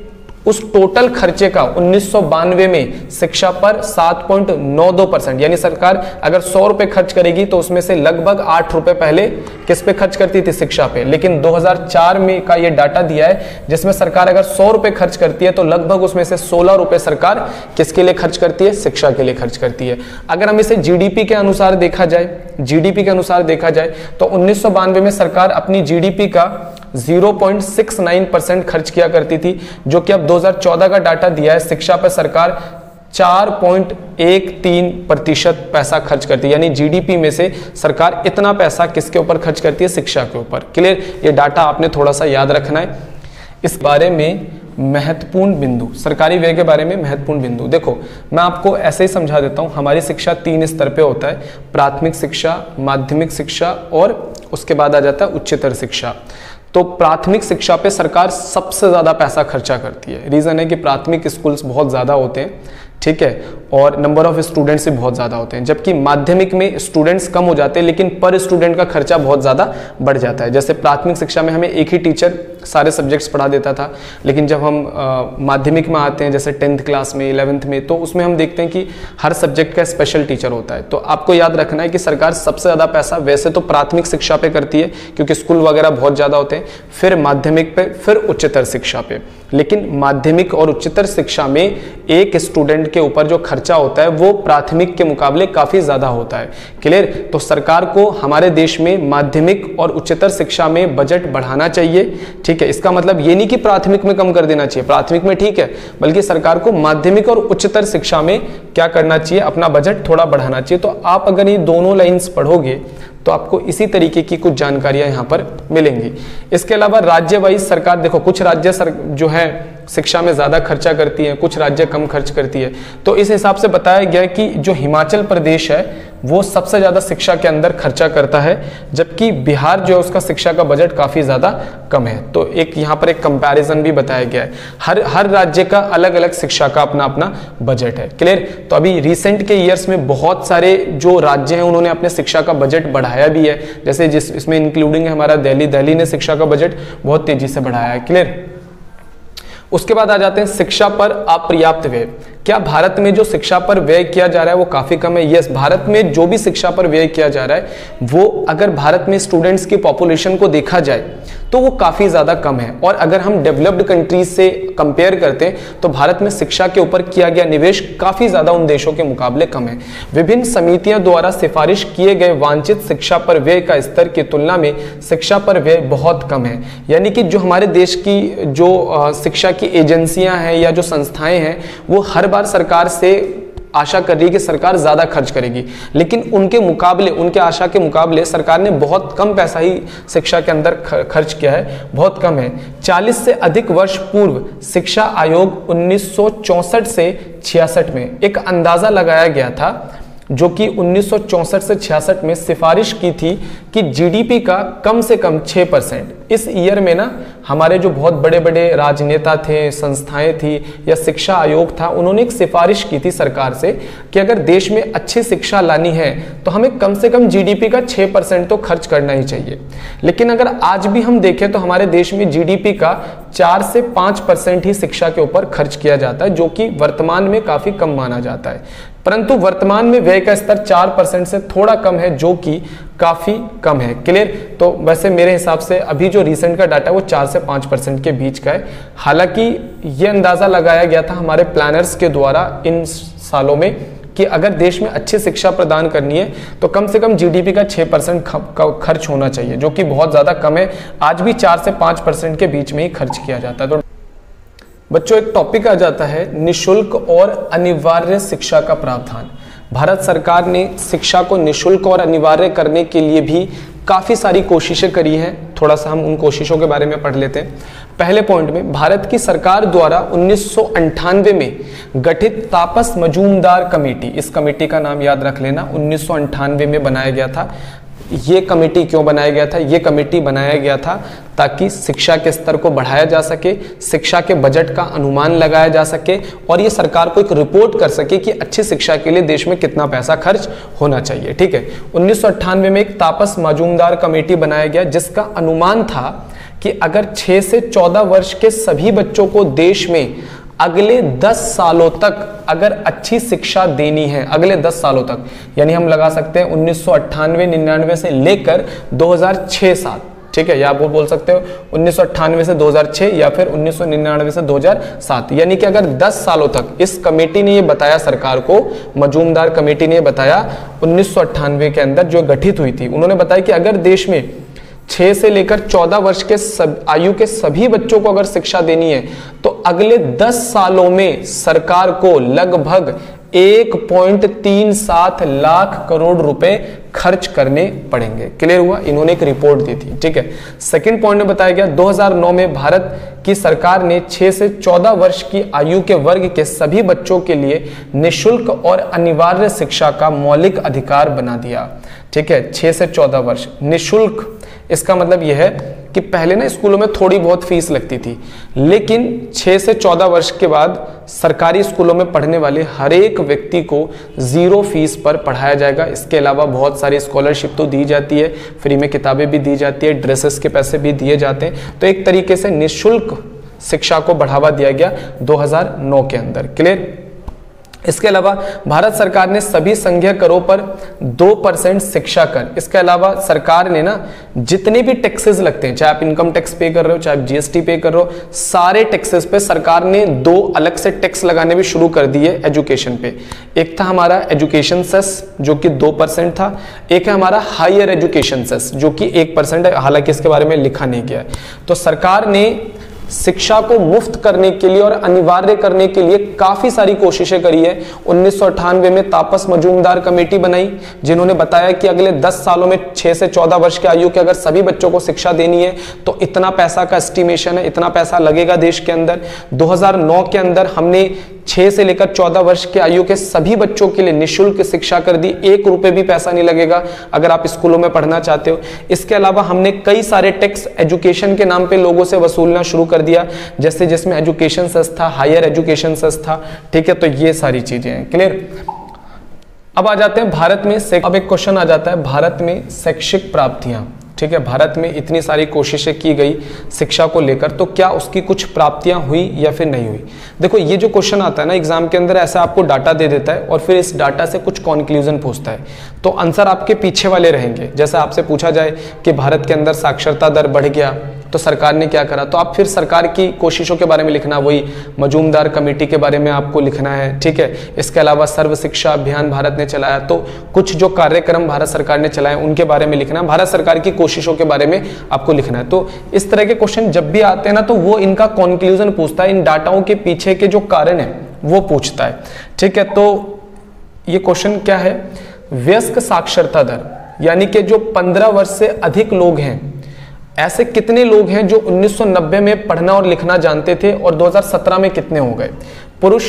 उस टोटल खर्चे का 1992 में शिक्षा पर 7.92%, यानी सरकार अगर 100 रुपए खर्च करेगी तो उसमें से लगभग 8 रुपए पहले किस पे खर्च करती थी, शिक्षा पे। लेकिन 2004 में का ये डाटा दिया है जिसमें सरकार अगर 100 रुपए खर्च करती है तो लगभग उसमें से 16 रुपए सरकार किसके लिए खर्च करती है, शिक्षा के लिए खर्च करती है। अगर हम इसे GDP के अनुसार देखा जाए, GDP के अनुसार देखा जाए तो 1992 में सरकार अपनी GDP का 0.69% खर्च किया करती थी, जो कि अब 2014 का डाटा दिया है शिक्षा पर सरकार 4.13% पैसा खर्च करती है। यानी GDP में से सरकार इतना पैसा किसके ऊपर खर्च करती है, शिक्षा के ऊपर। क्लियर, ये डाटा आपने थोड़ा सा याद रखना है। इस बारे में महत्वपूर्ण बिंदु, सरकारी व्यय के बारे में महत्वपूर्ण बिंदु देखो, मैं आपको ऐसे ही समझा देता हूं। हमारी शिक्षा 3 स्तर पे होता है, प्राथमिक शिक्षा, माध्यमिक शिक्षा और उसके बाद आ जाता है उच्चतर शिक्षा। तो प्राथमिक शिक्षा पे सरकार सबसे ज्यादा पैसा खर्चा करती है। रीजन है कि प्राथमिक स्कूल्स बहुत ज्यादा होते हैं, ठीक है, और नंबर ऑफ स्टूडेंट्स भी बहुत ज्यादा होते हैं, जबकि माध्यमिक में स्टूडेंट्स कम हो जाते हैं लेकिन पर स्टूडेंट का खर्चा बहुत ज्यादा बढ़ जाता है। जैसे प्राथमिक शिक्षा में हमें एक ही टीचर सारे सब्जेक्ट्स पढ़ा देता था, लेकिन जब हम माध्यमिक में आते हैं जैसे 10th क्लास में, 11th में, तो उसमें हम देखते हैं कि हर सब्जेक्ट का स्पेशल टीचर होता है। तो आपको याद रखना है कि सरकार सबसे ज्यादा पैसा वैसे तो प्राथमिक शिक्षा पे करती है क्योंकि स्कूल वगैरह बहुत ज्यादा होते हैं, फिर माध्यमिक पे, फिर उच्चतर शिक्षा पे। लेकिन माध्यमिक और उच्चतर शिक्षा में एक स्टूडेंट के ऊपर जो खर्चा होता है वो प्राथमिक के मुकाबले काफी ज्यादा होता है। क्लियर, तो सरकार को हमारे देश में माध्यमिक और उच्चतर शिक्षा में बजट बढ़ाना चाहिए, ठीक है। इसका मतलब ये नहीं कि प्राथमिक में कम कर देना चाहिए, प्राथमिक में ठीक है, बल्कि सरकार को माध्यमिक और उच्चतर शिक्षा में क्या करना चाहिए, अपना बजट थोड़ा बढ़ाना चाहिए। तो आप अगर ये दोनों लाइंस पढ़ोगे तो आपको इसी तरीके की कुछ जानकारियां यहां पर मिलेंगी। इसके अलावा राज्य वाइज सरकार देखो, कुछ राज्य जो है शिक्षा में ज्यादा खर्चा करती है, कुछ राज्य कम खर्च करती है। तो इस हिसाब से बताया गया कि जो हिमाचल प्रदेश है वो सबसे ज्यादा शिक्षा के अंदर खर्चा करता है, जबकि बिहार जो है उसका शिक्षा का बजट काफी ज्यादा कम है। तो एक यहाँ पर एक कंपैरिजन भी बताया गया है, हर राज्य का अलग अलग शिक्षा का अपना अपना बजट है। क्लियर, तो अभी रिसेंट के ईयर्स में बहुत सारे जो राज्य हैं उन्होंने अपने शिक्षा का बजट बढ़ाया भी है, जैसे इसमें इंक्लूडिंग है हमारा दिल्ली ने शिक्षा का बजट बहुत तेजी से बढ़ाया है। क्लियर, उसके बाद आ जाते हैं शिक्षा पर अपर्याप्त व्यय। क्या भारत में जो शिक्षा पर व्यय किया जा रहा है वो काफी कम है? यस, भारत में जो भी शिक्षा पर व्यय किया जा रहा है वो अगर भारत में स्टूडेंट्स की पॉपुलेशन को देखा जाए तो वो काफी ज्यादा कम है। और अगर हम डेवलप्ड कंट्रीज से कंपेयर करते हैं तो भारत में शिक्षा के ऊपर किया गया निवेश काफी ज्यादा उन देशों के मुकाबले कम है। विभिन्न समितियों द्वारा सिफारिश किए गए वांछित शिक्षा पर व्यय का स्तर की तुलना में शिक्षा पर व्यय बहुत कम है। यानी कि जो हमारे देश की जो शिक्षा की एजेंसियां हैं या जो संस्थाएं हैं वो हर बार सरकार से आशा कर रही है कि सरकार ज्यादा खर्च करेगी, लेकिन उनके मुकाबले, उनके आशा के मुकाबले सरकार ने बहुत कम पैसा ही शिक्षा के अंदर खर्च किया है, बहुत कम है। 40 से अधिक वर्ष पूर्व शिक्षा आयोग 1964 से 66 में एक अंदाजा लगाया गया था जो कि 1964 से 66 में सिफारिश की थी कि जीडीपी का कम से कम 6%। इस ईयर में ना हमारे जो बहुत बड़े बड़े राजनेता थे, संस्थाएं थी या शिक्षा आयोग था, उन्होंने एक सिफारिश की थी सरकार से कि अगर देश में अच्छी शिक्षा लानी है तो हमें कम से कम जीडीपी का 6% तो खर्च करना ही चाहिए। लेकिन अगर आज भी हम देखें तो हमारे देश में जीडीपी का 4 से 5% ही शिक्षा के ऊपर खर्च किया जाता है, जो कि वर्तमान में काफी कम माना जाता है। परंतु वर्तमान में व्यय का स्तर 4% से थोड़ा कम है, जो कि काफी कम है। क्लियर, तो वैसे मेरे हिसाब से अभी जो रिसेंट का डाटा है वो 4 से 5% के बीच का है। हालांकि ये अंदाजा लगाया गया था हमारे प्लानर्स के द्वारा इन सालों में कि अगर देश में अच्छी शिक्षा प्रदान करनी है तो कम से कम जीडीपी का 6% खर्च होना चाहिए, जो कि बहुत ज्यादा कम है। आज भी 4 से 5% के बीच में ही खर्च किया जाता है। तो बच्चों एक टॉपिक आ जाता है निशुल्क और अनिवार्य शिक्षा का प्रावधान। भारत सरकार ने शिक्षा को निशुल्क और अनिवार्य करने के लिए भी काफ़ी सारी कोशिशें करी हैं। थोड़ा सा हम उन कोशिशों के बारे में पढ़ लेते हैं। पहले पॉइंट में, भारत की सरकार द्वारा 1998 में गठित तापस मजूमदार कमेटी, इस कमेटी का नाम याद रख लेना, 1998 में बनाया गया था। ये कमेटी क्यों बनाया गया था? ये कमेटी बनाया गया था ताकि शिक्षा के स्तर को बढ़ाया जा सके, शिक्षा के बजट का अनुमान लगाया जा सके और ये सरकार को एक रिपोर्ट कर सके कि अच्छी शिक्षा के लिए देश में कितना पैसा खर्च होना चाहिए। ठीक है, 1998 में एक तापस मजूमदार कमेटी बनाया गया जिसका अनुमान था कि अगर 6 से 14 वर्ष के सभी बच्चों को देश में अगले 10 सालों तक अगर अच्छी शिक्षा देनी है, अगले 10 सालों तक, यानी हम लगा सकते हैं 1998-99 से लेकर 2006-07, ठीक है, या आप वो बोल सकते हो 1998 से 2006 या फिर 1999 से 2007, यानी कि अगर 10 सालों तक, इस कमेटी ने ये बताया सरकार को, मजूमदार कमेटी ने ये बताया 1998 के अंदर जो गठित हुई थी, उन्होंने बताया कि अगर देश में 6 से लेकर 14 वर्ष के आयु के सभी बच्चों को अगर शिक्षा देनी है तो अगले 10 सालों में सरकार को लगभग 1.37 लाख करोड़ रुपए खर्च करने पड़ेंगे। क्लियर हुआ? इन्होंने एक रिपोर्ट दी थी। ठीक है, सेकंड पॉइंट में बताया गया 2009 में भारत की सरकार ने 6 से 14 वर्ष की आयु के वर्ग के सभी बच्चों के लिए निशुल्क और अनिवार्य शिक्षा का मौलिक अधिकार बना दिया। ठीक है, 6 से 14 वर्ष निशुल्क, इसका मतलब यह है कि पहले ना स्कूलों में थोड़ी बहुत फीस लगती थी, लेकिन 6 से 14 वर्ष के बाद सरकारी स्कूलों में पढ़ने वाले हर एक व्यक्ति को 0 फीस पर पढ़ाया जाएगा। इसके अलावा बहुत सारी स्कॉलरशिप तो दी जाती है, फ्री में किताबें भी दी जाती है, ड्रेसेस के पैसे भी दिए जाते हैं। तो एक तरीके से निशुल्क शिक्षा को बढ़ावा दिया गया 2009 के अंदर। क्लियर? इसके अलावा भारत सरकार ने सभी संघीय करों पर 2% शिक्षा कर, इसके अलावा सरकार ने ना जितने भी टैक्सेस लगते हैं, चाहे आप इनकम टैक्स पे कर रहे हो, चाहे आप जीएसटी पे कर रहे हो, सारे टैक्सेस पे सरकार ने 2 अलग से टैक्स लगाने भी शुरू कर दिए एजुकेशन पे। एक था हमारा एजुकेशन सेस जो कि 2% था, एक है हमारा हायर एजुकेशन सेस जो कि 1% है, हालांकि इसके बारे में लिखा नहीं गया है। तो सरकार ने शिक्षा को मुफ्त करने के लिए और अनिवार्य करने के लिए काफी सारी कोशिशें करी है। 1998 में तापस मजूमदार कमेटी बनाई जिन्होंने बताया कि अगले 10 सालों में 6 से 14 वर्ष के आयु के अगर सभी बच्चों को शिक्षा देनी है तो इतना पैसा का एस्टिमेशन है, इतना पैसा लगेगा देश के अंदर। 2009 के अंदर हमने 6 से लेकर 14 वर्ष के आयु के सभी बच्चों के लिए निशुल्क शिक्षा कर दी, 1 रुपए भी पैसा नहीं लगेगा अगर आप स्कूलों में पढ़ना चाहते हो। इसके अलावा हमने कई सारे टैक्स एजुकेशन के नाम पे लोगों से वसूलना शुरू कर दिया, जैसे जिसमें एजुकेशन सेस था, हायर एजुकेशन सेस था। ठीक है, तो ये सारी चीजें हैं। क्लियर? अब आ जाते हैं भारत में, अब एक क्वेश्चन आ जाता है भारत में शैक्षिक प्राप्तियां। ठीक है, भारत में इतनी सारी कोशिशें की गई शिक्षा को लेकर, तो क्या उसकी कुछ प्राप्तियां हुई या फिर नहीं हुई? देखो, ये जो क्वेश्चन आता है ना एग्जाम के अंदर, ऐसा आपको डाटा दे देता है और फिर इस डाटा से कुछ कंक्लूजन पूछता है, तो आंसर आपके पीछे वाले रहेंगे। जैसे आपसे पूछा जाए कि भारत के अंदर साक्षरता दर बढ़ गया तो सरकार ने क्या करा, तो आप फिर सरकार की कोशिशों के बारे में लिखना, वही मजूमदार कमेटी के बारे में आपको लिखना है। ठीक है, इसके अलावा सर्व शिक्षा अभियान भारत ने चलाया, तो कुछ जो कार्यक्रम भारत सरकार ने चलाए उनके बारे में लिखना, भारत सरकार की कोशिशों के बारे में आपको लिखना है। तो इस तरह के क्वेश्चन जब भी आते हैं ना, तो वो इनका कंक्लूजन पूछता है, इन डाटाओं के पीछे के जो कारण है वो पूछता है। ठीक है, तो ये क्वेश्चन क्या है, वयस्क साक्षरता दर, यानी कि जो 15 वर्ष से अधिक लोग हैं, ऐसे कितने लोग हैं जो 1990 में पढ़ना और लिखना जानते थे और 2017 में कितने हो गए? पुरुष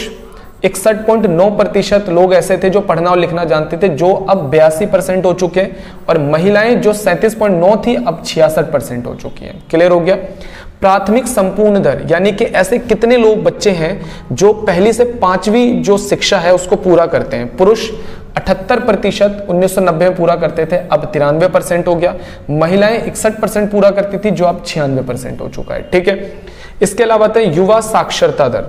61.9% लोग ऐसे थे जो पढ़ना और लिखना जानते थे, जो अब 82% हो चुके हैं, और महिलाएं जो 37.9 थी अब 66% हो चुकी हैं। क्लियर हो गया? प्राथमिक संपूर्ण दर, यानी कि ऐसे कितने लोग बच्चे हैं जो पहली से 5वीं जो शिक्षा है उसको पूरा करते हैं? पुरुष 78% 1990 में पूरा करते थे, अब 93% हो गया। महिलाएं 61% पूरा करती थी, जो अब 96% हो चुका है। ठीक है, इसके अलावा है युवा साक्षरता दर।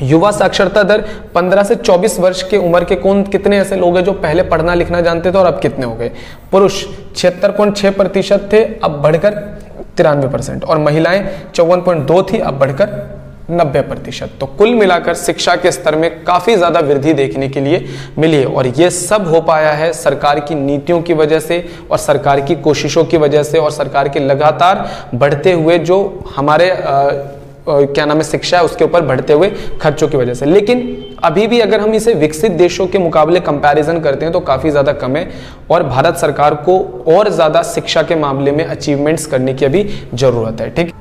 युवा साक्षरता दर 15 से 24 वर्ष के उम्र के कितने ऐसे लोग हैं जो पहले पढ़ना लिखना जानते थे और अब कितने हो गए? पुरुष 76.6% थे, अब बढ़कर 93%, और महिलाएं 54.2 थी, अब बढ़कर 90%। तो कुल मिलाकर शिक्षा के स्तर में काफी ज्यादा वृद्धि देखने के लिए मिली है, और ये सब हो पाया है सरकार की नीतियों की वजह से और सरकार की कोशिशों की वजह से और सरकार के लगातार बढ़ते हुए जो हमारे क्या नाम है शिक्षा है उसके ऊपर बढ़ते हुए खर्चों की वजह से। लेकिन अभी भी अगर हम इसे विकसित देशों के मुकाबले कंपैरिजन करते हैं तो काफ़ी ज़्यादा कम है और भारत सरकार को और ज़्यादा शिक्षा के मामले में अचीवमेंट्स करने की अभी ज़रूरत है। ठीक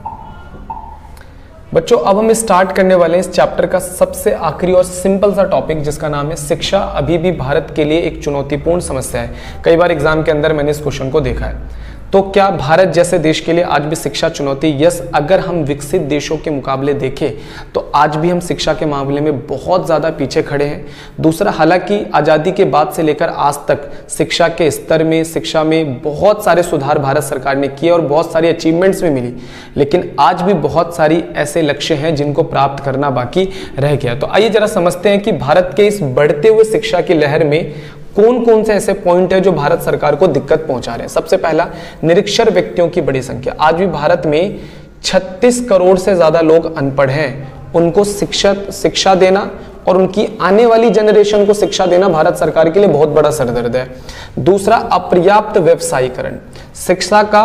बच्चों, अब हम स्टार्ट करने वाले हैं इस चैप्टर का सबसे आखिरी और सिंपल सा टॉपिक जिसका नाम है शिक्षा अभी भी भारत के लिए एक चुनौतीपूर्ण समस्या है। कई बार एग्जाम के अंदर मैंने इस क्वेश्चन को देखा है। तो क्या भारत जैसे देश के लिए आज भी शिक्षा चुनौती? यस, अगर हम विकसित देशों के मुकाबले देखें तो आज भी हम शिक्षा के मामले में बहुत ज़्यादा पीछे खड़े हैं। दूसरा, हालांकि आज़ादी के बाद से लेकर आज तक शिक्षा के स्तर में, शिक्षा में बहुत सारे सुधार भारत सरकार ने किए और बहुत सारी अचीवमेंट्स भी मिली, लेकिन आज भी बहुत सारी ऐसे लक्ष्य हैं जिनको प्राप्त करना बाकी रह गया। तो आइए जरा समझते हैं कि भारत के इस बढ़ते हुए शिक्षा की लहर में कौन कौन से ऐसे पॉइंट है जो भारत सरकार को दिक्कत पहुंचा रहे हैं। सबसे पहला, निरक्षर व्यक्तियों की बड़ी संख्या। आज भी भारत में 36 करोड़ से ज्यादा लोग अनपढ़ हैं। उनको शिक्षा देना और उनकी आने वाली जनरेशन को शिक्षा देना भारत सरकार के लिए बहुत बड़ा सरदर्द है। दूसरा, अपर्याप्त व्यवसायीकरण। शिक्षा का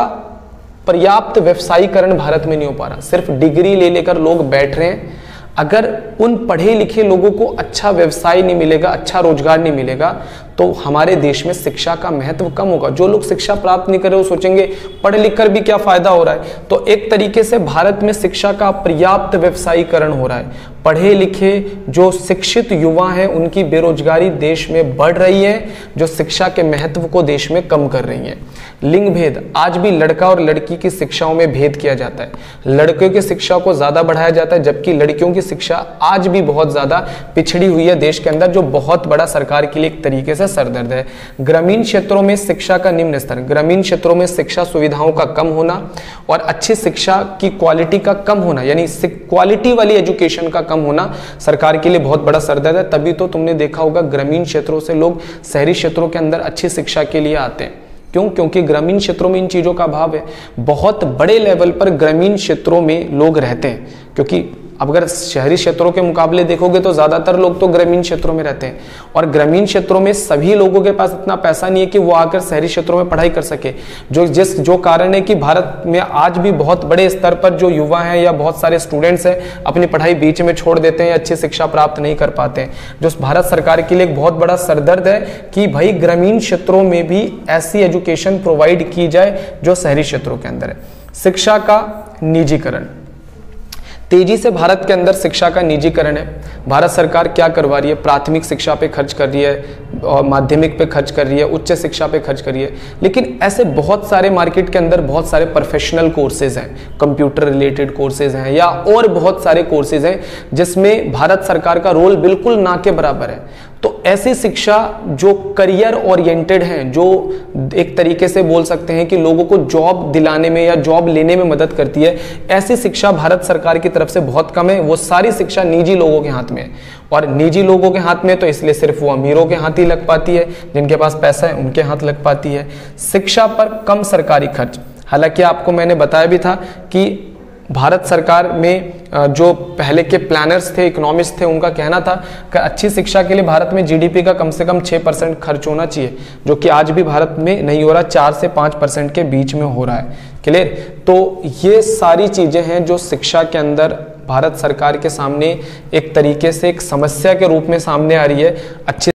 पर्याप्त व्यवसायीकरण भारत में नहीं हो पा रहा। सिर्फ डिग्री ले लेकर लोग बैठ रहे हैं। अगर उन पढ़े लिखे लोगों को अच्छा व्यवसाय नहीं मिलेगा, अच्छा रोजगार नहीं मिलेगा, तो हमारे देश में शिक्षा का महत्व कम होगा। जो लोग शिक्षा प्राप्त नहीं कर रहे वो सोचेंगे पढ़ लिख कर भी क्या फायदा हो रहा है। तो एक तरीके से भारत में शिक्षा का पर्याप्त व्यवसायीकरण हो रहा है। पढ़े लिखे जो शिक्षित युवा हैं उनकी बेरोजगारी देश में बढ़ रही है, जो शिक्षा के महत्व को देश में कम कर रही है। लिंग भेद, आज भी लड़का और लड़की की शिक्षाओं में भेद किया जाता है। लड़कियों की शिक्षा को ज्यादा बढ़ाया जाता है जबकि लड़कियों की शिक्षा आज भी बहुत ज्यादा पिछड़ी हुई है देश के अंदर, जो बहुत बड़ा सरकार के लिए एक तरीके से सरदर्द है। ग्रामीण क्षेत्रों में शिक्षा का निम्न स्तर, ग्रामीण क्षेत्रों में शिक्षा सुविधाओं का कम होना और अच्छी शिक्षा की क्वालिटी का कम होना, यानी क्वालिटी वाली एजुकेशन का कम होना सरकार के लिए बहुत बड़ा सरदर्द है। तभी तो तुमने देखा होगा ग्रामीण क्षेत्रों से लोग शहरी क्षेत्रों के अंदर अच्छी शिक्षा के लिए आते हैं। क्यों? क्योंकि ग्रामीण क्षेत्रों में इन चीजों का अभाव है। बहुत बड़े लेवल पर ग्रामीण क्षेत्रों में लोग रहते हैं, क्योंकि अब अगर शहरी क्षेत्रों के मुकाबले देखोगे तो ज्यादातर लोग तो ग्रामीण क्षेत्रों में रहते हैं और ग्रामीण क्षेत्रों में सभी लोगों के पास इतना पैसा नहीं है कि वो आकर शहरी क्षेत्रों में पढ़ाई कर सके। जो कारण है कि भारत में आज भी बहुत बड़े स्तर पर जो युवा हैं या बहुत सारे स्टूडेंट्स हैं अपनी पढ़ाई बीच में छोड़ देते हैं या अच्छी शिक्षा प्राप्त नहीं कर पाते हैं, जो भारत सरकार के लिए एक बहुत बड़ा सरदर्द है कि भाई ग्रामीण क्षेत्रों में भी ऐसी एजुकेशन प्रोवाइड की जाए जो शहरी क्षेत्रों के अंदर है। शिक्षा का निजीकरण, तेजी से भारत के अंदर शिक्षा का निजीकरण है। भारत सरकार क्या करवा रही है? प्राथमिक शिक्षा पे खर्च कर रही है और माध्यमिक पे खर्च कर रही है, उच्च शिक्षा पे खर्च कर रही है, लेकिन ऐसे बहुत सारे मार्केट के अंदर बहुत सारे प्रोफेशनल कोर्सेज हैं, कंप्यूटर रिलेटेड कोर्सेज हैं या और बहुत सारे कोर्सेज हैं जिसमें भारत सरकार का रोल बिल्कुल ना के बराबर है। तो ऐसी शिक्षा जो करियर ओरिएंटेड हैं, जो एक तरीके से बोल सकते हैं कि लोगों को जॉब दिलाने में या जॉब लेने में मदद करती है, ऐसी शिक्षा भारत सरकार की तरफ से बहुत कम है। वो सारी शिक्षा निजी लोगों के हाथ में है और निजी लोगों के हाथ में तो इसलिए सिर्फ वो अमीरों के हाथ ही लग पाती है, जिनके पास पैसा है उनके हाथ लग पाती है। शिक्षा पर कम सरकारी खर्च, हालांकि आपको मैंने बताया भी था कि भारत सरकार में जो पहले के प्लानर्स थे, इकोनॉमिस्ट थे, उनका कहना था कि अच्छी शिक्षा के लिए भारत में जीडीपी का कम से कम 6% खर्च होना चाहिए, जो कि आज भी भारत में नहीं हो रहा, 4 से 5% के बीच में हो रहा है। क्लियर? तो ये सारी चीजें हैं जो शिक्षा के अंदर भारत सरकार के सामने एक तरीके से एक समस्या के रूप में सामने आ रही है। अच्छी